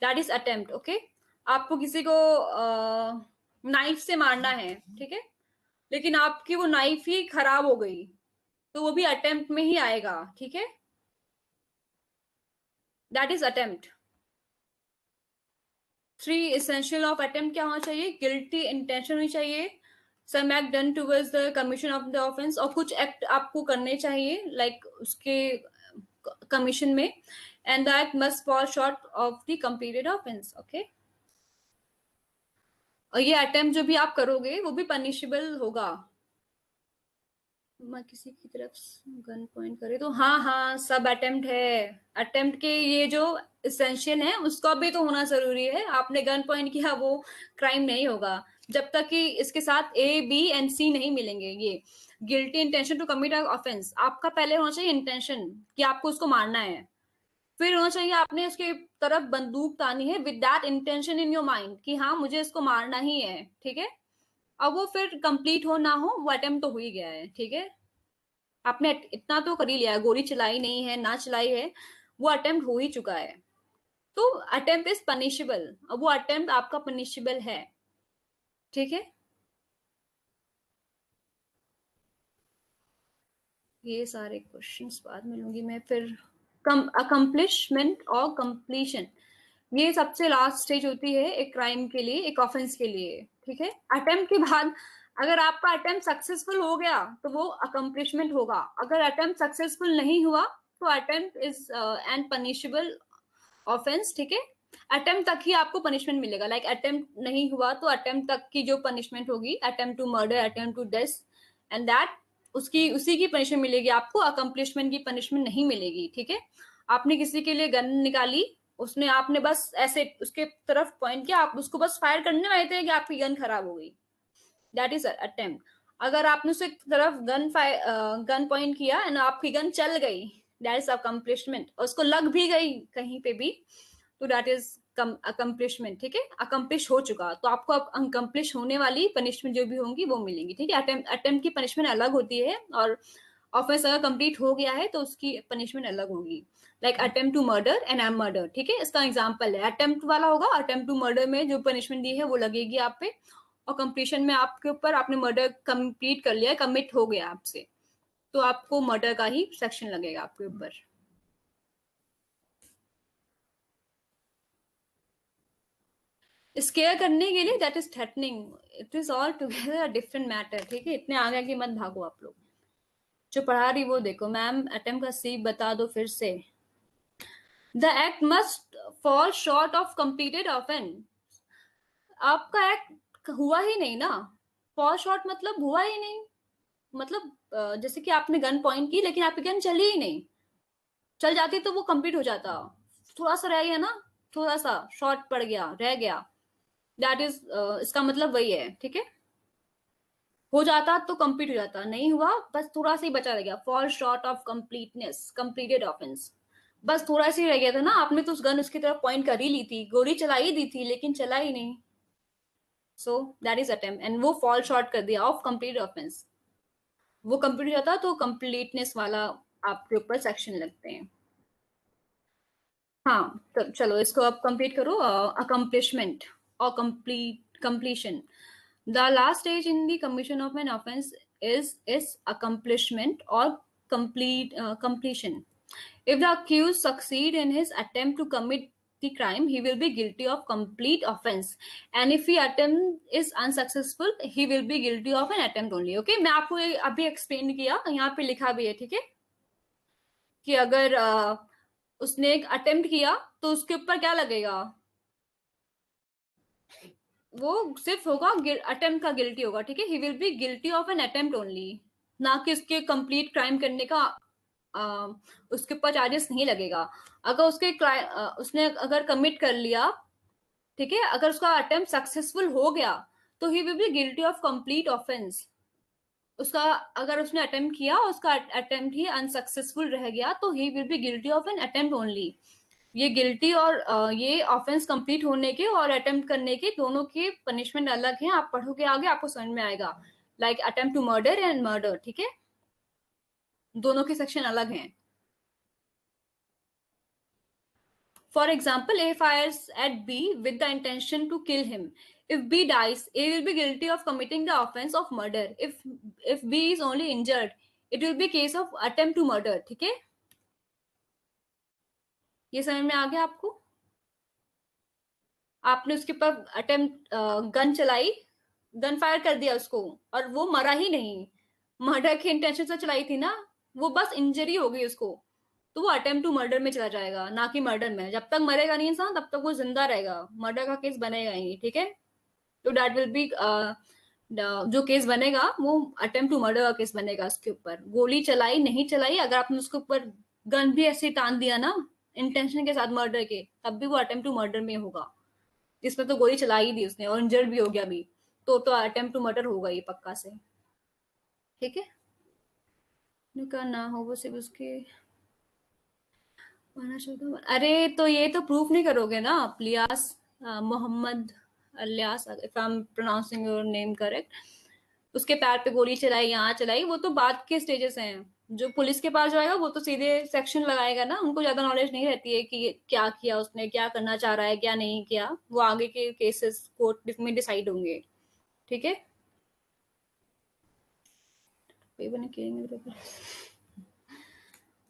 दैट इज अटेम्प्ट, ओके। आपको किसी को नाइफ से मारना है, ठीक है, लेकिन आपकी वो नाइफ ही खराब हो गई, तो वो भी अटेम्प्ट में ही आएगा, ठीक है, that is attempt. 3 essential of attempt क्या होना चाहिए? गिल्टी इंटेंशन होनी चाहिए, some act done towards the commission of the offence, और कुछ एक्ट आपको करने चाहिए लाइक उसके कमीशन में, and the act must fall short of the completed offence, okay. और ये अटेम्प्ट जो भी आप करोगे वो भी पनिशेबल होगा। मैं किसी की तरफ गन पॉइंट करे तो हाँ हाँ सब अटेम्प्ट है। अटेम्प्ट के ये जो इसेंशियल है उसका भी तो होना जरूरी है। आपने गन पॉइंट किया वो क्राइम नहीं होगा जब तक कि इसके साथ A, B एंड C नहीं मिलेंगे। ये guilty intention to commit offence, आपका पहले होना चाहिए इंटेंशन कि आपको उसको मारना है, फिर होना चाहिए आपने उसके तरफ बंदूक तानी है with that intention in your mind कि हाँ मुझे इसको मारना ही है, ठीक है। अब वो फिर कंप्लीट हो ना हो वो अटेम्प्ट तो हो ही गया है, ठीक है। आपने इतना तो कर ही लिया है, गोली चलाई नहीं है ना चलाई है, वो अटेम्प्ट हो ही चुका है, तो अटेम्प्ट इज पनिशेबल। अब वो अटेम्प्ट आपका पनिशेबल है, ठीक है। ये सारे क्वेश्चंस बाद में लूंगी मैं। फिर अकम्प्लिशमेंट और कंप्लीशन, ये सबसे लास्ट स्टेज होती है एक क्राइम के लिए, एक ऑफेंस के लिए, ठीक है। अटेम्प्ट के बाद अगर आपका अटेम्प्ट सक्सेसफुल हो गया तो वो अकम्प्लिशमेंट होगा, अगर अटेम्प्ट सक्सेसफुल नहीं हुआ तो attempt is an punishable offence, ठीक है। अटेम्प्ट तक ही आपको पनिशमेंट मिलेगा, लाइक अटेम्प्ट नहीं हुआ तो अटेम्प्ट तक की जो पनिशमेंट होगी, attempt to murder, attempt to death and that उसकी उसी की पनिशमेंट मिलेगी आपको, अकम्प्लिशमेंट की पनिशमेंट नहीं मिलेगी, ठीक है। आपने किसी के लिए गन निकाली, उसने आपने बस ऐसे उसके तरफ पॉइंट किया, आप उसको बस फायर करने वाले थे कि आपकी गन खराब हो गई, दैट इज अटेम्प्ट। अगर आपने उसके तरफ गन पॉइंट किया एंड आपकी गन चल गई, दैट इज अकम्प्लिशमेंट, और उसको लग भी गई कहीं पे भी, तो दैट इज अकम्प्लिशमेंट, ठीक है। अकम्प्लिश हो चुका, तो आपको अब अकम्प्लिश होने वाली पनिशमेंट जो भी होंगी वो मिलेंगी, ठीक है। अटेम्प्ट की पनिशमेंट अलग होती है और ऑफेंस अगर कंप्लीट हो गया है तो उसकी पनिशमेंट अलग होगी, like attempt to murder and M murder, ठीक है। इसका एग्जांपल है, अटेम्प्ट वाला होगा, अटेम्प्ट टू मर्डर में जो पनिशमेंट दी है वो लगेगी आप पे, और कंप्लीशन में आपके ऊपर, आपने मर्डर कंप्लीट कर लिया, कमिट हो गया आपसे, तो आपको मर्डर का ही सेक्शन लगेगा आपके ऊपर। स्केयर करने के लिए, that is threatening, it is all together a different matter, ठीक है। इतने आगे आगे मत भागो आप लोग। जो पढ़ा रही वो देखो, मैम अटेम्प्ट का सी बता दो फिर से। The act must fall short of completed offence. आपका एक्ट हुआ ही नहीं ना, फॉल शॉर्ट मतलब हुआ ही नहीं, मतलब जैसे कि आपने गन पॉइंट की लेकिन आपकी गन चली ही नहीं, चल जाती तो वो कंप्लीट हो जाता, थोड़ा सा रह गया ना, थोड़ा सा शॉर्ट पड़ गया, रह गया, दैट इज इसका मतलब वही है, ठीक है। हो जाता तो कंप्लीट हो जाता, नहीं हुआ, बस थोड़ा सा ही बचा रह गया, fall short of completeness, completed offence, बस थोड़ा सा ही रह गया था ना, आपने तो उस गन उसकी तरफ पॉइंट कर ही ली थी, गोली चला ही दी थी लेकिन चला ही नहीं, सो दैट इज अटेम्प्ट, एंड वो फॉल शॉर्ट कर दिया ऑफ कंप्लीट ऑफेंस, वो कंप्लीट हो जाता तो कंप्लीटनेस वाला आपके ऊपर सेक्शन लगते हैं। हाँ, तो चलो इसको अब कंप्लीट करो, अकम्प्लिशमेंट और completion. The last stage in the commission of an offense is accomplishment or completion. If the accused succeed in his attempt to commit the crime, he will be guilty of complete offense, and if he attempt is unsuccessful, he will be guilty of an attempt only. Okay, मैं आपको अभी एक्सप्लेन किया, यहाँ पे लिखा भी है, ठीक है, कि अगर उसने एक अटेम्प्ट किया तो उसके ऊपर क्या लगेगा, वो सिर्फ होगा अटेम्प्ट का गिल्टी होगा, ठीक है। He will be guilty of an attempt only, ना कि उसके कंप्लीट क्राइम करने का उसके ऊपर चार्जेस नहीं लगेगा। अगर उसने अगर कमिट कर लिया, ठीक है, अगर उसका अटेम्प्ट सक्सेसफुल हो गया तो he will be guilty of complete offence. उसका अगर उसने अटेम्प्ट किया और उसका अटेम्प्ट ही अनसक्सेसफुल रह गया तो he will be guilty of an attempt only. ये गिल्टी और ये ऑफेंस कंप्लीट होने के और अटेम्प्ट करने के दोनों के पनिशमेंट अलग हैं, आप पढ़ोगे आगे आपको समझ में आएगा, like attempt to murder and murder, ठीक है, दोनों के सेक्शन अलग हैं। For example, A fires at B with the intention to kill him. If B dies, A will be guilty of committing the offense of murder. If B is only injured, it will be case of attempt to murder, ठीक है। ये समझ में आ गया आपको? आपने उसके ऊपर अटेम्प्ट गन चलाई, गन फायर कर दिया उसको, और वो मरा ही नहीं, मर्डर के इंटेंशन से चलाई थी ना, वो बस इंजरी हो गई उसको, तो वो अटेम्प्ट टू मर्डर में चला जाएगा, ना कि मर्डर में। जब तक मरेगा नहीं इंसान तब तक वो जिंदा रहेगा, मर्डर का केस बनेगा ही नहीं, ठीक है। तो दैट विल बी जो केस बनेगा वो अटेम्प्ट टू मर्डर का केस बनेगा। उसके ऊपर गोली चलाई नहीं चलाई, अगर आपने उसके ऊपर गन भी ऐसे टान दिया ना इंटेंशन के साथ मर्डर के, तब भी वो अटेम्प्ट टू मर्डर में होगा। इसमें तो गोली चला ही दी उसने और इंजर्ड भी हो गया भी, तो अटेम्प्ट टू मर्डर होगा ये पक्का से, ठीक है। ना हो वो सिर्फ उसके अरे तो ये तो प्रूफ नहीं करोगे ना आप, लियास Mohammad alias, if I am pronouncing your name correct, उसके पैर पे गोली चलाई, यहाँ चलाई, वो तो बाद के स्टेजेस हैं। जो पुलिस के पास जाएगा वो तो सीधे सेक्शन लगाएगा ना, उनको ज्यादा नॉलेज नहीं रहती है कि क्या किया उसने, क्या करना चाह रहा है, क्या नहीं किया, वो आगे के केसेस कोर्ट में डिसाइड होंगे, ठीक है।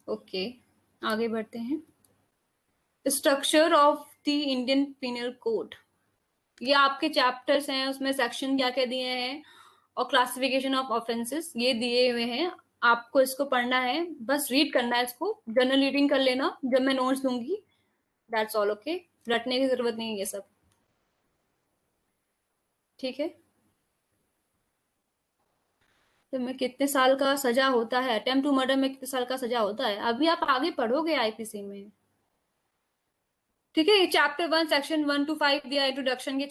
ओके, आगे बढ़ते हैं। Structure of the Indian penal code, ये आपके चैप्टर्स हैं, उसमें सेक्शन क्या क्या दिए हैं और क्लासिफिकेशन ऑफ ऑफेंसेस ये दिए हुए हैं। आपको इसको पढ़ना है, बस रीड करना है इसको, जनरल रीडिंग कर लेना जब मैं नोट्स दूंगी, दैट्स ऑल, ओके। रटने की जरूरत नहीं है ये सब, ठीक है। तो में कितने साल का सजा होता है, अटेम्प्ट टू मर्डर में कितने साल का सजा होता है, अभी आप आगे पढ़ोगे आईपीसी में, ठीक है। चैप्टर 1 सेक्शन 1 to 5 दिया, इंट्रोडक्शन के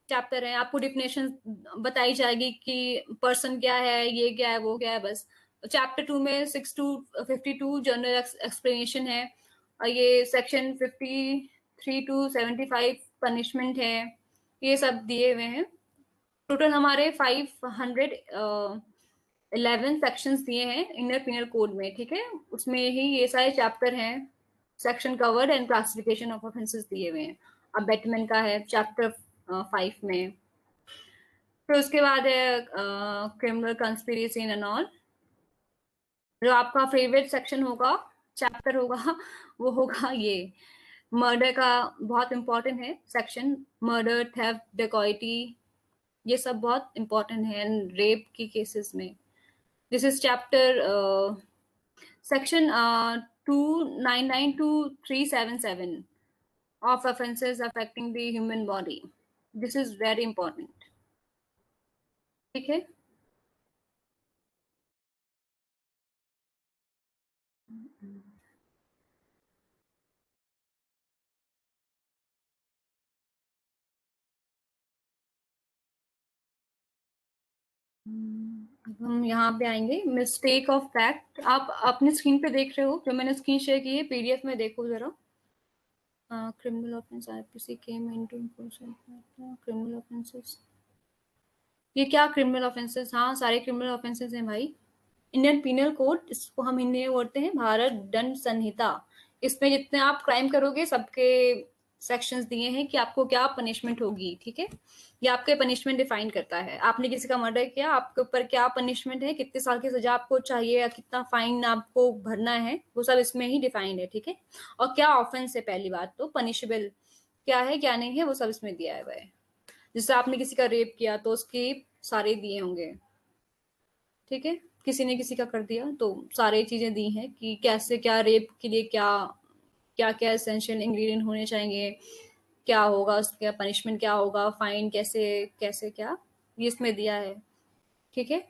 चैप्टर है, आपको डिफिनेशन बताई जाएगी कि पर्सन क्या है, ये क्या है, वो क्या है, बस। चैप्टर 2 में 6 to 52 जनरल एक्सप्लेनेशन है, और ये सेक्शन 53 to 75 पनिशमेंट है, ये सब दिए हुए हैं। टोटल हमारे 500 11 सेक्शंस दिए हैं इंडियन पीनल कोड में, ठीक है। उसमें ही ये सारे चैप्टर हैं, section covered and classification of offences दिए हुए हैं। अब बैटमैन का है चैप्टर 5 में। फिर उसके बाद है क्रिमिनल कंस्पिरेसी एंड ऑल। जो आपका फेवरेट सेक्शन होगा, चैप्टर होगा, वो होगा ये मर्डर का। बहुत इंपॉर्टेंट है सेक्शन, मर्डर, थेफ्ट, डेकॉइटी, ये सब बहुत इंपॉर्टेंट है रेप की केसेस में। This is chapter section 299 to 377 of offenses affecting the human body. This is very important, ठीक है। अब हम यहाँ पे आएंगे मिस्टेक ऑफ फैक्ट। आप अपनी स्क्रीन पे देख रहे हो, जो मैंने स्क्रीन शेयर की है पीडीएफ में देखो जरा। Criminal offence IPC came into criminal offences, ये क्या क्रिमिनल ऑफेंसेस? हाँ, सारे क्रिमिनल ऑफेंसेस हैं भाई। इंडियन पीनल कोड, इसको हम हिंदी में बोलते हैं भारत दंड संहिता। इसमें जितने आप क्राइम करोगे सबके सेक्शंस दिए हैं कि आपको क्या पनिशमेंट होगी, ठीक है। ये आपके पनिशमेंट डिफाइन करता है। आपने किसी का मर्डर किया, आपके ऊपर क्या पनिशमेंट है, कितने साल की सजा आपको चाहिए या कितना फाइन आपको भरना है, वो सब इसमें ही डिफाइंड है, ठीक है। और क्या ऑफेंस है, पहली बात तो पनिशेबल क्या है क्या नहीं है वो सब इसमें दिया हुआ है। जैसे आपने किसी का रेप किया तो उसके सारे दिए होंगे, ठीक है। किसी ने किसी का कर दिया तो सारी चीजें दी हैं कि कैसे क्या रेप के लिए क्या क्या क्या एसेंशियल इंग्रेडिएंट होने चाहिए, क्या होगा उसका पनिशमेंट, क्या होगा फाइन, कैसे कैसे क्या, ये इसमें दिया है, ठीक है।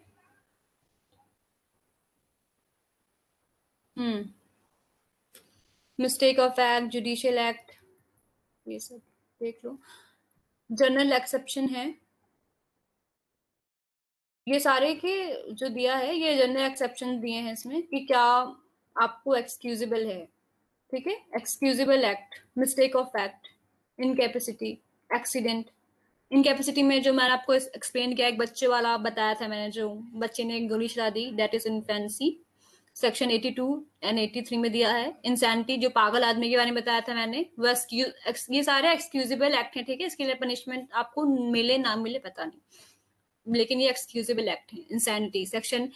Mistake of act, judicial act, ये सब देख लो। जनरल एक्सेप्शन है, ये सारे के जो दिया है ये जनरल एक्सेप्शन दिए हैं इसमें कि क्या आपको एक्सक्यूजेबल है, ठीक है। Excusable act, mistake of fact, incapacity, accident. Incapacity में जो मैंने आपको एक्सप्लेन किया, एक बच्चे वाला बताया था मैंने, जो बच्चे ने गोली चला दी, that is infancy. Section 82 and 83 में दिया है। इंसैनिटी, जो पागल आदमी के बारे में बताया था मैंने, वो ये सारे एक्सक्यूजेबल एक्ट हैं, ठीक है। इसके लिए पनिशमेंट आपको मिले ना मिले पता नहीं, लेकिन ये एक्सक्यूजेबल एक्ट है। Insanity section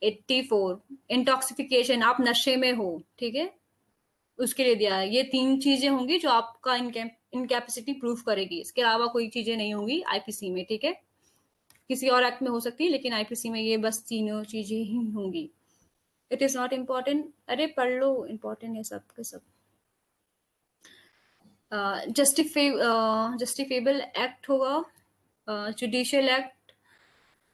84। इंटॉक्सिफिकेशन, आप नशे में हो, ठीक है, उसके लिए दिया है। ये 3 चीजें होंगी जो आपका इनकैपेसिटी प्रूफ करेगी, इसके अलावा कोई चीजें नहीं होंगी आईपीसी में, ठीक है। किसी और एक्ट में हो सकती है लेकिन आईपीसी में ये बस तीनों चीजें ही होंगी। इट इज नॉट इम्पॉर्टेंट, अरे पढ़ लो, इम्पॉर्टेंट है सब के सब। जस्टिफेबल एक्ट होगा, judicial act,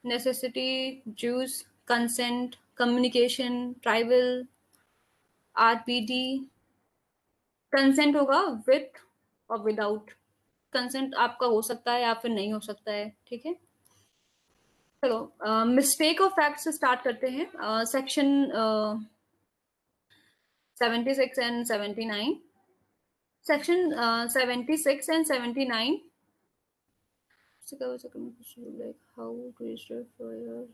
necessity, juice, consent, communication, tribal, RPD. Consent होगा विथ और विदाउट। कंसेंट आपका हो सकता है या फिर नहीं हो सकता है, ठीक है। चलो मिस्टेक ऑफ फैक्ट से स्टार्ट करते हैं। Section 76 and 79। Section 76 and 79 like how to register for your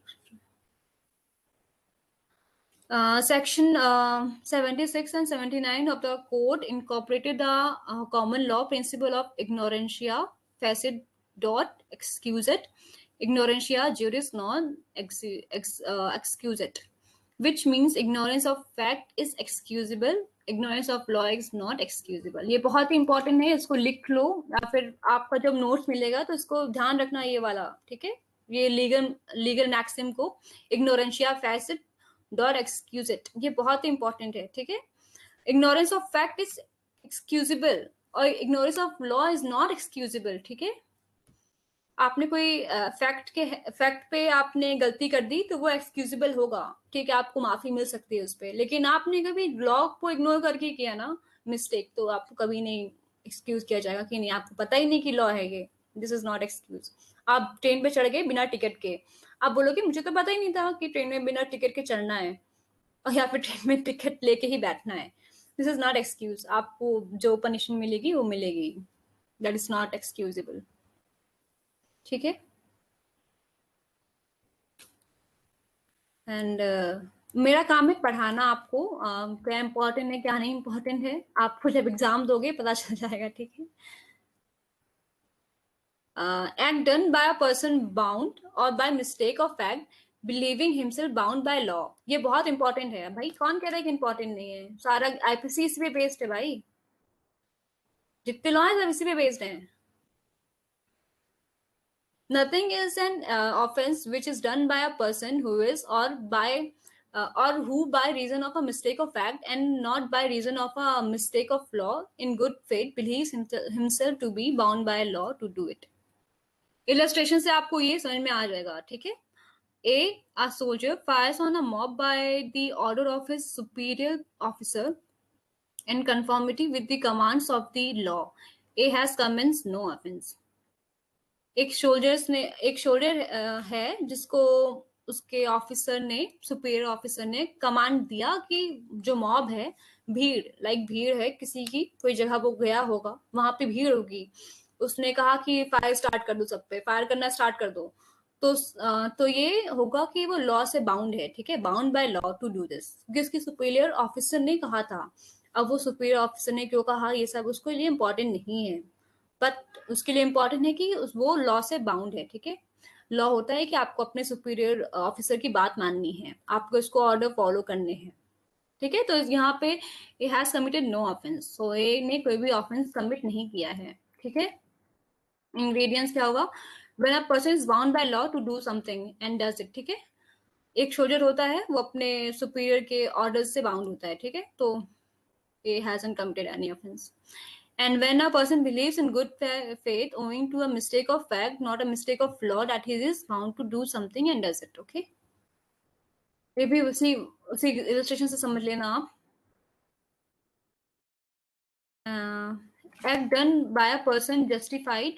Section 76 and 79 of the code incorporated the common law principle of ignorantia facit dot excusat, ignorantia juris non excusat, which means ignorance of fact is excusable, ignorance of law is not excusable. ये बहुत ही इंपॉर्टेंट है, इसको लिख लो या फिर आपका जब नोट्स मिलेगा तो इसको ध्यान रखना ये वाला, ठीक है। ये लीगल मैक्सिम को ignorantia facit डॉट एक्सक्यूज इट, ये बहुत ही इंपॉर्टेंट है, ठीक है। Ignorance of fact is excusable और ignorance of law is not excusable, ठीक है। आपने कोई फैक्ट पे आपने गलती कर दी तो वो एक्सक्यूजेबल होगा, ठीक है, आपको माफी मिल सकती है उस पर। लेकिन आपने कभी लॉ को इग्नोर करके किया ना मिस्टेक, तो आपको कभी नहीं एक्सक्यूज किया जाएगा कि नहीं आपको पता ही नहीं कि लॉ है ये। This is not excuse. आप ट्रेन पे चढ़ गए बिना टिकट के, आप बोलोगे मुझे तो पता ही नहीं था कि ट्रेन में बिना टिकट के चढ़ना है और या फिर ट्रेन में टिकट लेके ही बैठना है। This is not excuse. आपको जो पनिशमेंट मिलेगी वो मिलेगी, दैट इज नॉट एक्सक्यूजेबल, ठीक है। एंड मेरा काम है पढ़ाना आपको, क्या इम्पोर्टेंट है क्या नहीं इम्पोर्टेंट है आपको जब एग्जाम दोगे पता चल जाएगा, ठीक है। Act done by a person bound or by mistake of fact believing himself bound by law, ये बहुत इंपॉर्टेंट है भाई। कौन कह रहा है कि इंपॉर्टेंट नहीं है? सारा आईपीसी इसी पे बेस्ड है भाई, जितने लॉ है सब इसी पे बेस्ड है। Nothing is an offense which is done by a person who is or who by reason of a mistake of fact and not by reason of a mistake of law in good faith believes himself to be bound by law to do it। Illustration से आपको ये समझ में आ जाएगा, ठीक है। A soldier fires on a mob by the order of his superior officer in conformity with the commands of the law. A has commenced no offense। एक सोल्जर है जिसको उसके ऑफिसर ने, सुपीरियर ऑफिसर ने कमांड दिया कि जो मॉब है, भीड़ है किसी की, कोई जगह वो गया होगा, वहां पे भीड़ होगी, उसने कहा कि फायर स्टार्ट कर दो, सब पे फायर करना स्टार्ट कर दो, तो ये होगा कि वो लॉ से बाउंड है, ठीक है, bound by law to do this, जिसकी सुपीरियर ऑफिसर ने कहा था। अब वो सुपीरियर ऑफिसर ने क्यों कहा, ये सब उसको लिए इम्पोर्टेंट नहीं है, बट उसके लिए इम्पोर्टेंट है कि वो लॉ से बाउंड है, ठीक है। लॉ होता है कि आपको अपने सुपीरियर ऑफिसर की बात माननी है, आपको इसको ऑर्डर फॉलो करने हैं, ठीक है। तो यहाँ पे A has committed no offence, so A ने कोई भी ऑफेंस कमिट नहीं किया है, ठीक है। इंग्रेडिएंट्स क्या होगा, when a person is bound by law to do something and does it, ठीक है। एक सोल्जर होता है वो अपने सुपीरियर के ऑर्डर से बाउंड होता है, ठीक है, तो A hasn't committed any offence. And when a person believes in good faith owing to a mistake of fact, not a mistake of law, that he is bound to do something and does it, okay। ये भी उसी इलस्ट्रेशन से समझ लेना आप। Act done by a person justified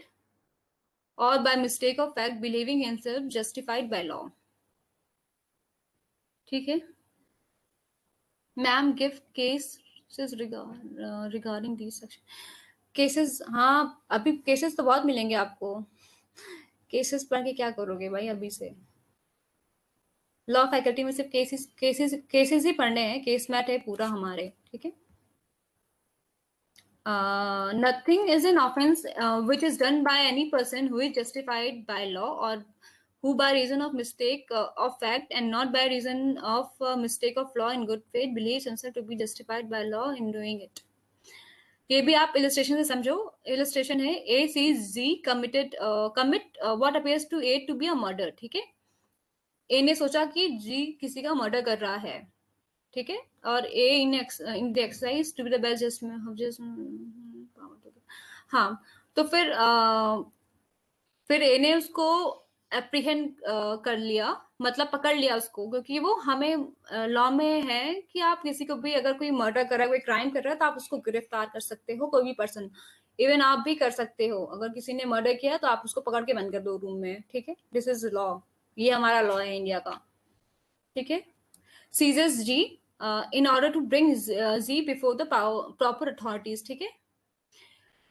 or by mistake of fact believing himself justified by law, ठीक है। Ma'am gift cases regarding this section, cases, हाँ अभी केसेस तो बहुत मिलेंगे आपको, केसेस पढ़ के क्या करोगे भाई अभी से? लॉ फैकल्टी में सिर्फ केसेस ही पढ़ने हैं, केस मैट है पूरा हमारे, ठीक है। Nothing is an offence which is done by any person who is justified by law और who by reason of mistake of fact and not by reason of mistake of law in good faith believes himself to be justified by law in doing it। ये भी आप इलस्ट्रेशन से समझो। इलस्ट्रेशन है A sees Z commit what appears to A to be a murder, ठीक है। ए ने सोचा कि जी किसी का मर्डर कर रहा है, ठीक है, और A in the exercise to be the best judgement, हाँ, तो फिर ए ने उसको एप्रीहेंड कर लिया, मतलब पकड़ लिया उसको, क्योंकि वो हमें लॉ में है कि आप किसी को भी, अगर कोई मर्डर कर रहा है, कोई क्राइम कर रहा है, तो आप उसको गिरफ्तार कर सकते हो, कोई भी पर्सन, इवन आप भी कर सकते हो। अगर किसी ने मर्डर किया तो आप उसको पकड़ के बंद कर दो रूम में, ठीक है, दिस इज लॉ, ये हमारा लॉ है इंडिया का, ठीक है। सीजर्स Z in order to bring Z before the proper authorities, ठीक है,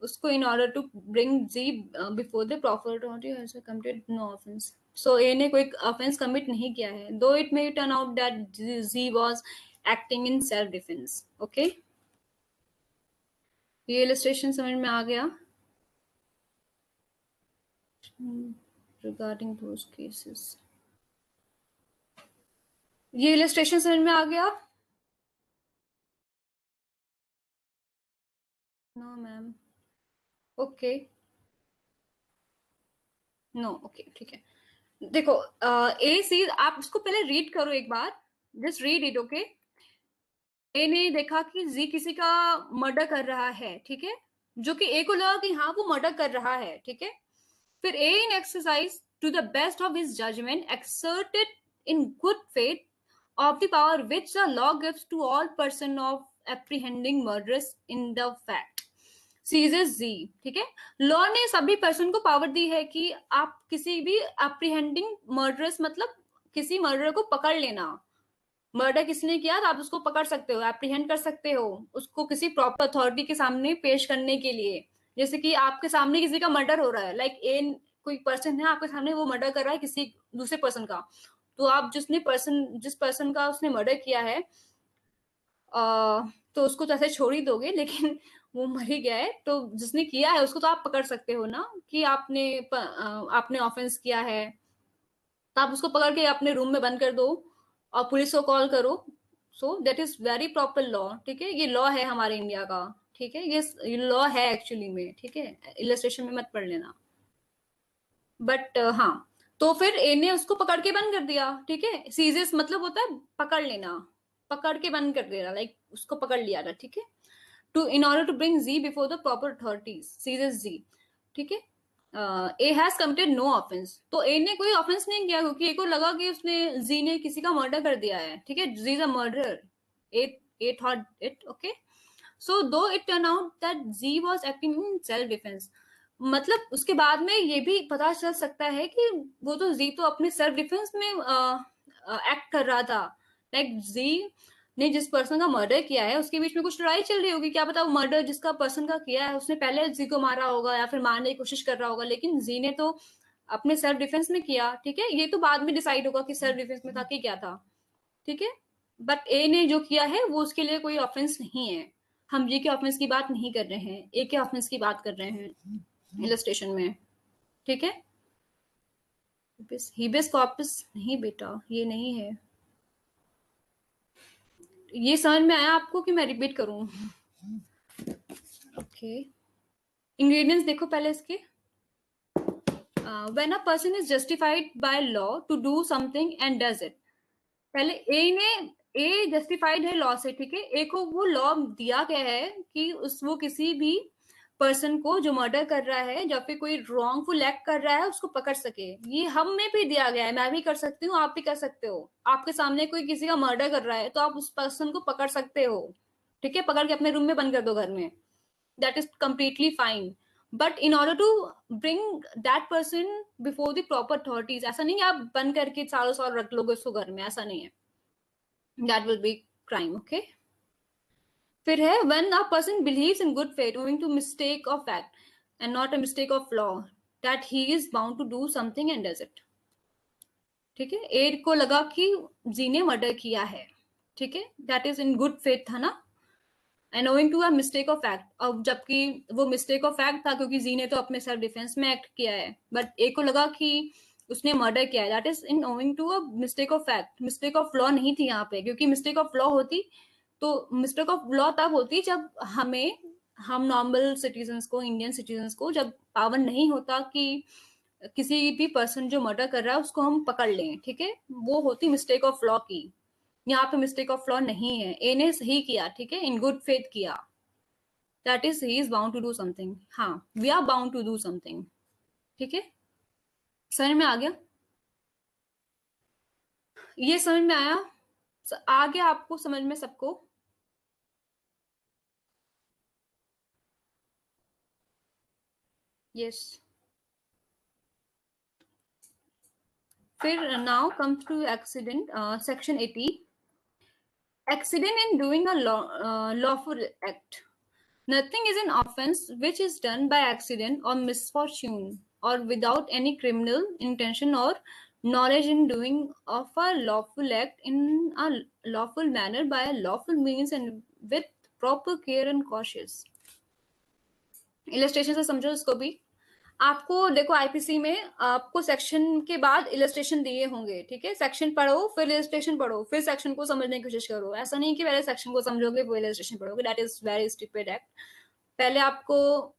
उसको in order to bring Z before the proper authority has committed no offence, so A ने कोई ऑफेंस कमिट नहीं किया है, though it may turn out that Z was acting in self defence, okay. ये इलस्ट्रेशन समझ में आ गया रिगार्डिंग दोस केसेस, ये इलस्ट्रेशन समझ में आ गया? No ma'am, okay, no, okay, ठीक है। देखो ए सी, आप इसको पहले रीड करो एक बार, जस्ट रीड इट, ओके। ए ने देखा कि जी किसी का मर्डर कर रहा है, ठीक है, जो कि ए को लगा कि हाँ वो मर्डर कर रहा है, ठीक है। फिर A in exercise to the best of his judgement exerted in good faith of the power which the law gives to all person of apprehending murderers in the fact seizes z, ठीक है। लॉ ने सभी पर्सन को पावर दी है कि आप किसी भी apprehending murderers, मतलब किसी मर्डर को पकड़ लेना, मर्डर किसने किया तो आप उसको पकड़ सकते हो, एप्रीहेंड कर सकते हो, उसको किसी प्रॉपर अथॉरिटी के सामने पेश करने के लिए। जैसे कि आपके सामने किसी का मर्डर हो रहा है, लाइक ए कोई पर्सन है आपके सामने, वो मर्डर कर रहा है किसी दूसरे पर्सन का, तो आप जिस पर्सन का उसने मर्डर किया है तो उसको तो ऐसे छोड़ ही दोगे, लेकिन वो मर ही गया है, तो जिसने किया है उसको तो आप पकड़ सकते हो ना, कि आपने ऑफेंस किया है, तो आप उसको पकड़ के अपने रूम में बंद कर दो और पुलिस को कॉल करो। सो that is very proper law, ठीक है, ये लॉ है हमारे इंडिया का, ठीक है, ये लॉ है एक्चुअली में, ठीक है, इलस्ट्रेशन में मत पढ़ लेना। बट हाँ, तो फिर ए ने उसको पकड़ के बंद कर दिया, ठीक है, सीजेस मतलब होता है पकड़ लेना, पकड़ के बंद कर देना, लाइक उसको पकड़ लिया था, ठीक है, to in order to bring Z before the proper authorities, seizes Z, ठीक है। A has committed no offence, तो ए ने कोई ऑफेंस नहीं किया, क्योंकि ए को लगा कि उसने जी ने किसी का मर्डर कर दिया है, ठीक है, Z is a murderer, A thought it, okay. So though it turn out that Z was acting in self defence, मतलब उसके बाद में ये भी पता चल सकता है कि वो तो जी तो अपने सेल्फ डिफेंस में एक्ट कर रहा था, लाइक जी ने जिस पर्सन का मर्डर किया है उसके बीच में कुछ लड़ाई चल रही होगी, क्या पता वो मर्डर जिसका पर्सन का किया है उसने पहले जी को मारा होगा या फिर मारने की कोशिश कर रहा होगा, लेकिन जी ने तो अपने सेल्फ डिफेंस में किया, ठीक है, ये तो बाद में डिसाइड होगा कि सेल्फ डिफेंस में था कि क्या था, ठीक है। बट ए ने जो किया है वो उसके लिए कोई ऑफेंस नहीं है, हम ये के ऑफेंस की बात नहीं कर रहे हैं, ए के ऑफेंस की बात कर रहे हैं इलस्ट्रेशन में, ठीक है। हिबियस कॉर्पस नहीं बेटा, ये नहीं है, ये समझ में आया आपको कि मैं रिपीट करूं? ओके, इंग्रेडिएंट्स देखो पहले इसके। When a person is justified by law to do something and does it, पहले ए जस्टिफाइड है लॉ से, ठीक है, ए को वो लॉ दिया गया है कि वो किसी भी पर्सन को जो मर्डर कर रहा है या फिर कोई रॉन्गफुल एक्ट कर रहा है उसको पकड़ सके, ये हम में भी दिया गया है, मैं भी कर सकती हूँ, आप भी कर सकते हो, आपके सामने कोई किसी का मर्डर कर रहा है तो आप उस पर्सन को पकड़ सकते हो, ठीक है, पकड़ के अपने रूम में बंद कर दो घर में, that is completely fine. But in order to bring that person before the proper authorities, ऐसा नहीं है आप बंद करके सालों साल रख लोगे उसको घर में, ऐसा नहीं है, that will be crime, okay. फिर है when a person believes in good faith owing to mistake of fact and not a mistake of law that he is bound to do something and does it, ठीक है, ए को लगा कि जी ने मर्डर किया है, ठीक है, that is in good faith था ना, and owing to a mistake of fact, अब जबकि वो मिस्टेक ऑफ फैक्ट था क्योंकि जी ने तो अपने सेल्फ डिफेंस में एक्ट किया है, बट ए को लगा कि उसने मर्डर किया है, that is in owing to a mistake of fact, mistake of law नहीं थी यहाँ पे, क्योंकि मिस्टेक ऑफ लॉ होती तो मिस्टेक ऑफ लॉ तब होती जब हम नॉर्मल सिटीजन्स को, इंडियन सिटीजन्स को जब पावर नहीं होता कि किसी भी पर्सन जो मर्डर कर रहा है उसको हम पकड़ लें, ठीक है, वो होती मिस्टेक ऑफ लॉ की, यहाँ पे मिस्टेक ऑफ लॉ नहीं है, ए ने सही किया, ठीक है, इन गुड फेथ किया, that is he is bound to do something, हाँ we are bound to do something, ठीक है, समझ में आ गया, ये समझ में आया, आ गया आपको समझ में सबको? यस। फिर now comes to accident, section 80, accident in doing a lawful act, nothing is an offense which is done by accident or misfortune or without any criminal intention or knowledge in doing of a lawful act in a lawful manner by a lawful means and with proper care and cautious। Illustration से समझो इसको भी, आपको देखो आईपीसी में आपको सेक्शन के बाद इलस्ट्रेशन दिए होंगे, ठीक है, सेक्शन पढ़ो फिर इलस्ट्रेशन पढ़ो फिर सेक्शन को समझने की कोशिश करो, ऐसा नहीं कि पहले सेक्शन को समझोगे फिर इलस्ट्रेशन पढ़ोगे, that is very stupid act. पहले आपको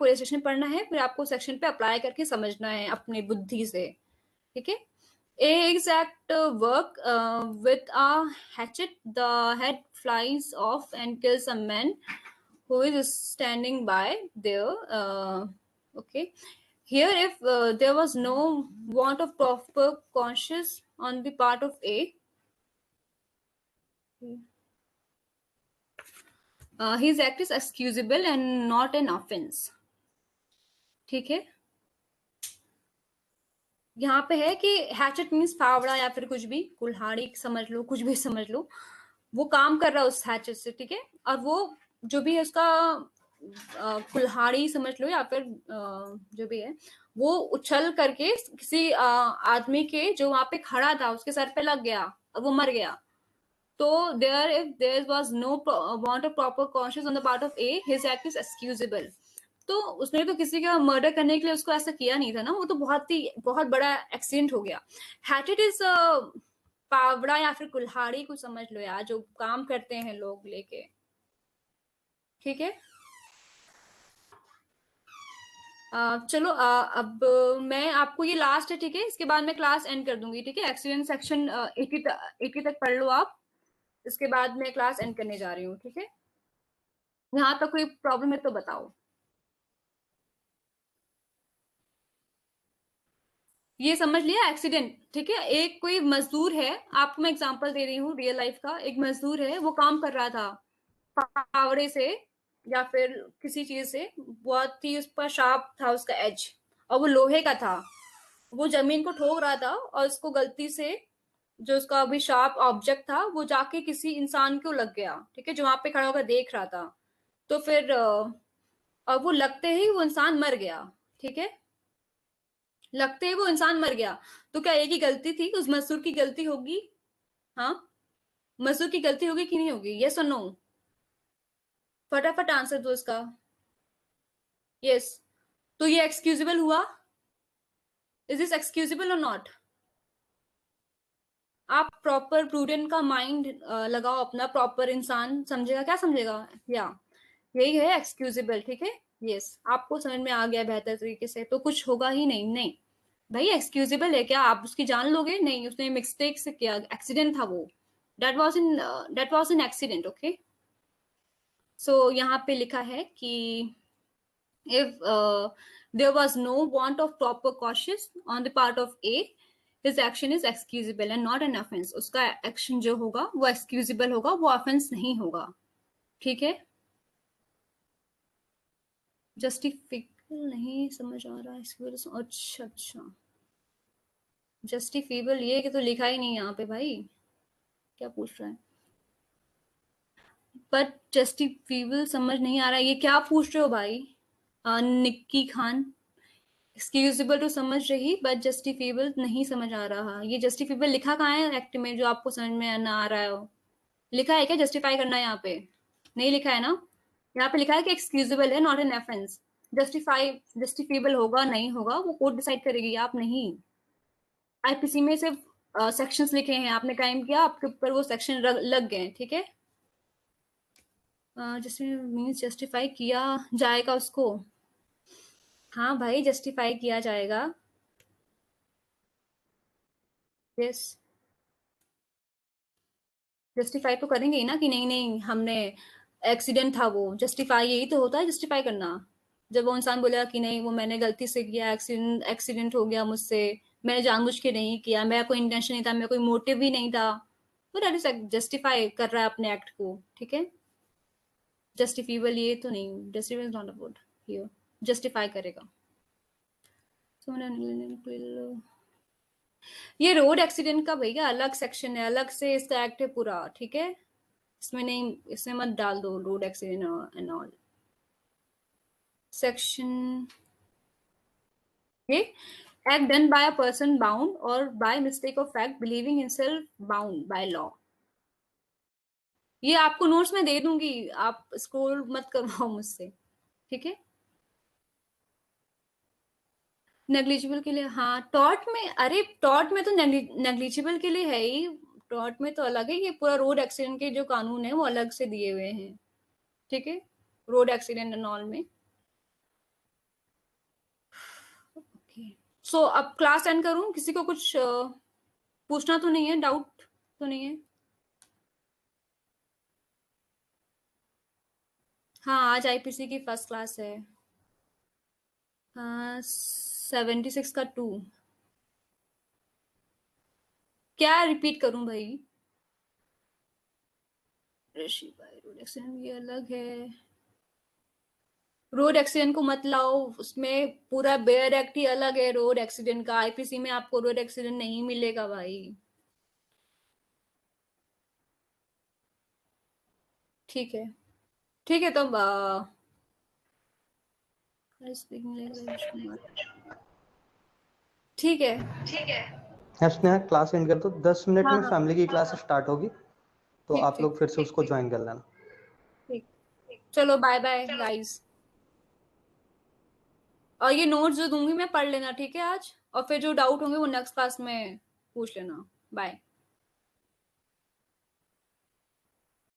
इलस्ट्रेशन पढ़ना है, फिर आपको सेक्शन पे अप्लाई करके समझना है अपनी बुद्धि से, ठीक है। A exact work with a hatchet, the head flies off and kills a man who is standing by there. Okay, here if there was no want of proper conscience on the part of A, his act is excusable and not an offense, ठीक है। यहाँ पे है कि हैचेट मीन्स फावड़ा या फिर कुछ भी, कुल्हाड़ी समझ लो, कुछ भी समझ लो, वो काम कर रहा है उस हैचेट से, ठीक है, और वो जो भी है उसका कुल्हाड़ी समझ लो या फिर जो भी है, वो उछल करके किसी आदमी के जो वहां पे खड़ा था उसके सर पे लग गया और वो मर गया। तो there if there was no want of proper conscious on the part of a, his act is excusable. तो उसने तो किसी का मर्डर करने के लिए उसको ऐसा किया नहीं था ना, वो तो बहुत बड़ा एक्सीडेंट हो गया। हैटेड इज पावड़ा या फिर कुल्हाड़ी को समझ लो यार, जो काम करते हैं लोग लेके, ठीक है। चलो अब मैं आपको, ये लास्ट है ठीक है, इसके बाद मैं क्लास एंड कर दूंगी, ठीक है। एक्सीडेंट सेक्शन 80 तक पढ़ लो आप, इसके बाद मैं क्लास एंड करने जा रही हूँ, ठीक है। यहाँ तक कोई प्रॉब्लम है तो बताओ। ये समझ लिया एक्सीडेंट, ठीक है। एक कोई मजदूर है, आपको मैं एग्जांपल दे रही हूँ रियल लाइफ का। एक मजदूर है, वो काम कर रहा था फावड़े से या फिर किसी चीज से, बहुत ही उस पर शार्प था उसका एज, और वो लोहे का था। वो जमीन को ठोक रहा था और उसको गलती से जो उसका अभी शार्प ऑब्जेक्ट था वो जाके किसी इंसान को लग गया, ठीक है, जो वहां पे खड़ा होकर देख रहा था। तो फिर और वो लगते ही वो इंसान मर गया, ठीक है। लगते ही वो इंसान मर गया। तो क्या एक ही गलती थी, उस मजदूर की गलती होगी? हाँ, मजदूर की गलती होगी कि नहीं होगी? यस और नो? फटाफट आंसर दो इसका। यस। तो ये एक्सक्यूजेबल हुआ? इज दिस एक्सक्यूजेबल और नॉट? आप प्रॉपर प्रूडेंट का माइंड लगाओ अपना, प्रॉपर इंसान समझेगा, क्या समझेगा? या यही है एक्सक्यूजेबल, ठीक है। यस, आपको समझ में आ गया बेहतर तरीके से, तो कुछ होगा ही नहीं। नहीं भाई, एक्सक्यूजेबल है क्या? आप उसकी जान लोगे? नहीं, उसने मिस्टेक से किया, एक्सीडेंट था वो। That was an accident, okay. So यहाँ पे लिखा है कि if there was no want of proper cautious on the part of A, his action is excusable and not an offense। उसका एक्शन जो होगा वो excusable होगा, वो ऑफेंस नहीं होगा, ठीक है। जस्टिफिकल नहीं समझ आ रहा है। अच्छा अच्छा, जस्टिफिबल ये कि तो लिखा ही नहीं यहाँ पे भाई, क्या पूछ रहा है? बट जस्टिफिबल समझ नहीं आ रहा है, ये क्या पूछ रहे हो भाई? निक्की खान, एक्सक्यूजेबल तो समझ रही बट जस्टिफेबल नहीं समझ आ रहा। ये जस्टिफेबल लिखा कहाँ है एक्ट में जो आपको समझ में ना आ रहा हो? लिखा है क्या जस्टिफाई करना? यहाँ पे नहीं लिखा है ना। यहाँ पे लिखा है कि एक्सक्यूजेबल है, नॉट एन ऑफेंस। जस्टिफेबल होगा नहीं होगा वो कोर्ट डिसाइड करेगी, आप नहीं। आईपीसी में सिर्फ सेक्शंस लिखे हैं, आपने क्राइम किया, आपके ऊपर वो सेक्शन लग गए, ठीक है। जिसमें मीन्स जस्टिफाई किया जाएगा उसको। हाँ भाई, जस्टिफाई किया जाएगा। यस, जस्टिफाई तो करेंगे ही ना कि नहीं नहीं हमने, एक्सीडेंट था वो। जस्टिफाई यही तो होता है, जस्टिफाई करना। जब वो इंसान बोलेगा कि नहीं वो मैंने गलती से किया, एक्सीडेंट हो गया मुझसे, मैंने जानबूझ के नहीं किया, मेरा कोई इंटेंशन नहीं था, मेरा कोई मोटिव भी नहीं था, तो दैट इज जस्टिफाई कर रहा है अपने एक्ट को, ठीक है। जस्टिफिबल ये तो नहीं, justify is not a word here, justify करेगा। ये रोड एक्सीडेंट का भैया अलग सेक्शन है, अलग से इसका एक्ट है पूरा, ठीक है। इसमें नहीं, इसमें मत डाल दो road accident and all section. ये act done by a person bound or by mistake of fact believing himself bound by law. ये आपको नोट्स में दे दूंगी, आप स्क्रॉल मत करवाओ मुझसे, ठीक है। नेग्लिजिबल के लिए, हाँ टॉर्ट में, अरे टॉर्ट में तो नेग्लिजिबल के लिए है ही। टॉर्ट में तो अलग है, ये पूरा रोड एक्सीडेंट के जो कानून है वो अलग से दिए हुए हैं, ठीक है, रोड एक्सीडेंट एंड ऑल में। ओके, सो अब क्लास एंड करूं? किसी को कुछ पूछना तो नहीं है, डाउट तो नहीं है? हाँ, आज आईपीसी की फर्स्ट क्लास है। 76 का 2। क्या रिपीट करूं भाई? ऋषि भाई, रोड एक्सीडेंट ये अलग है, रोड एक्सीडेंट को मत लाओ, उसमें पूरा बेयर एक्ट ही अलग है रोड एक्सीडेंट का। आईपीसी में आपको रोड एक्सीडेंट नहीं मिलेगा भाई, ठीक है। ठीक है, तो ठीक है। स्नेहा क्लास एंड कर दो, 10 मिनट हाँ, में हाँ। फैमिली की क्लास स्टार्ट होगी, तो ठीक, आप ठीक, लोग फिर से उसको ज्वाइन कर लेना। ठीक। चलो बाय बाय गाइस। और ये नोट्स जो दूंगी मैं पढ़ लेना, ठीक है आज, और फिर जो डाउट होंगे वो नेक्स्ट क्लास में पूछ लेना। बाय।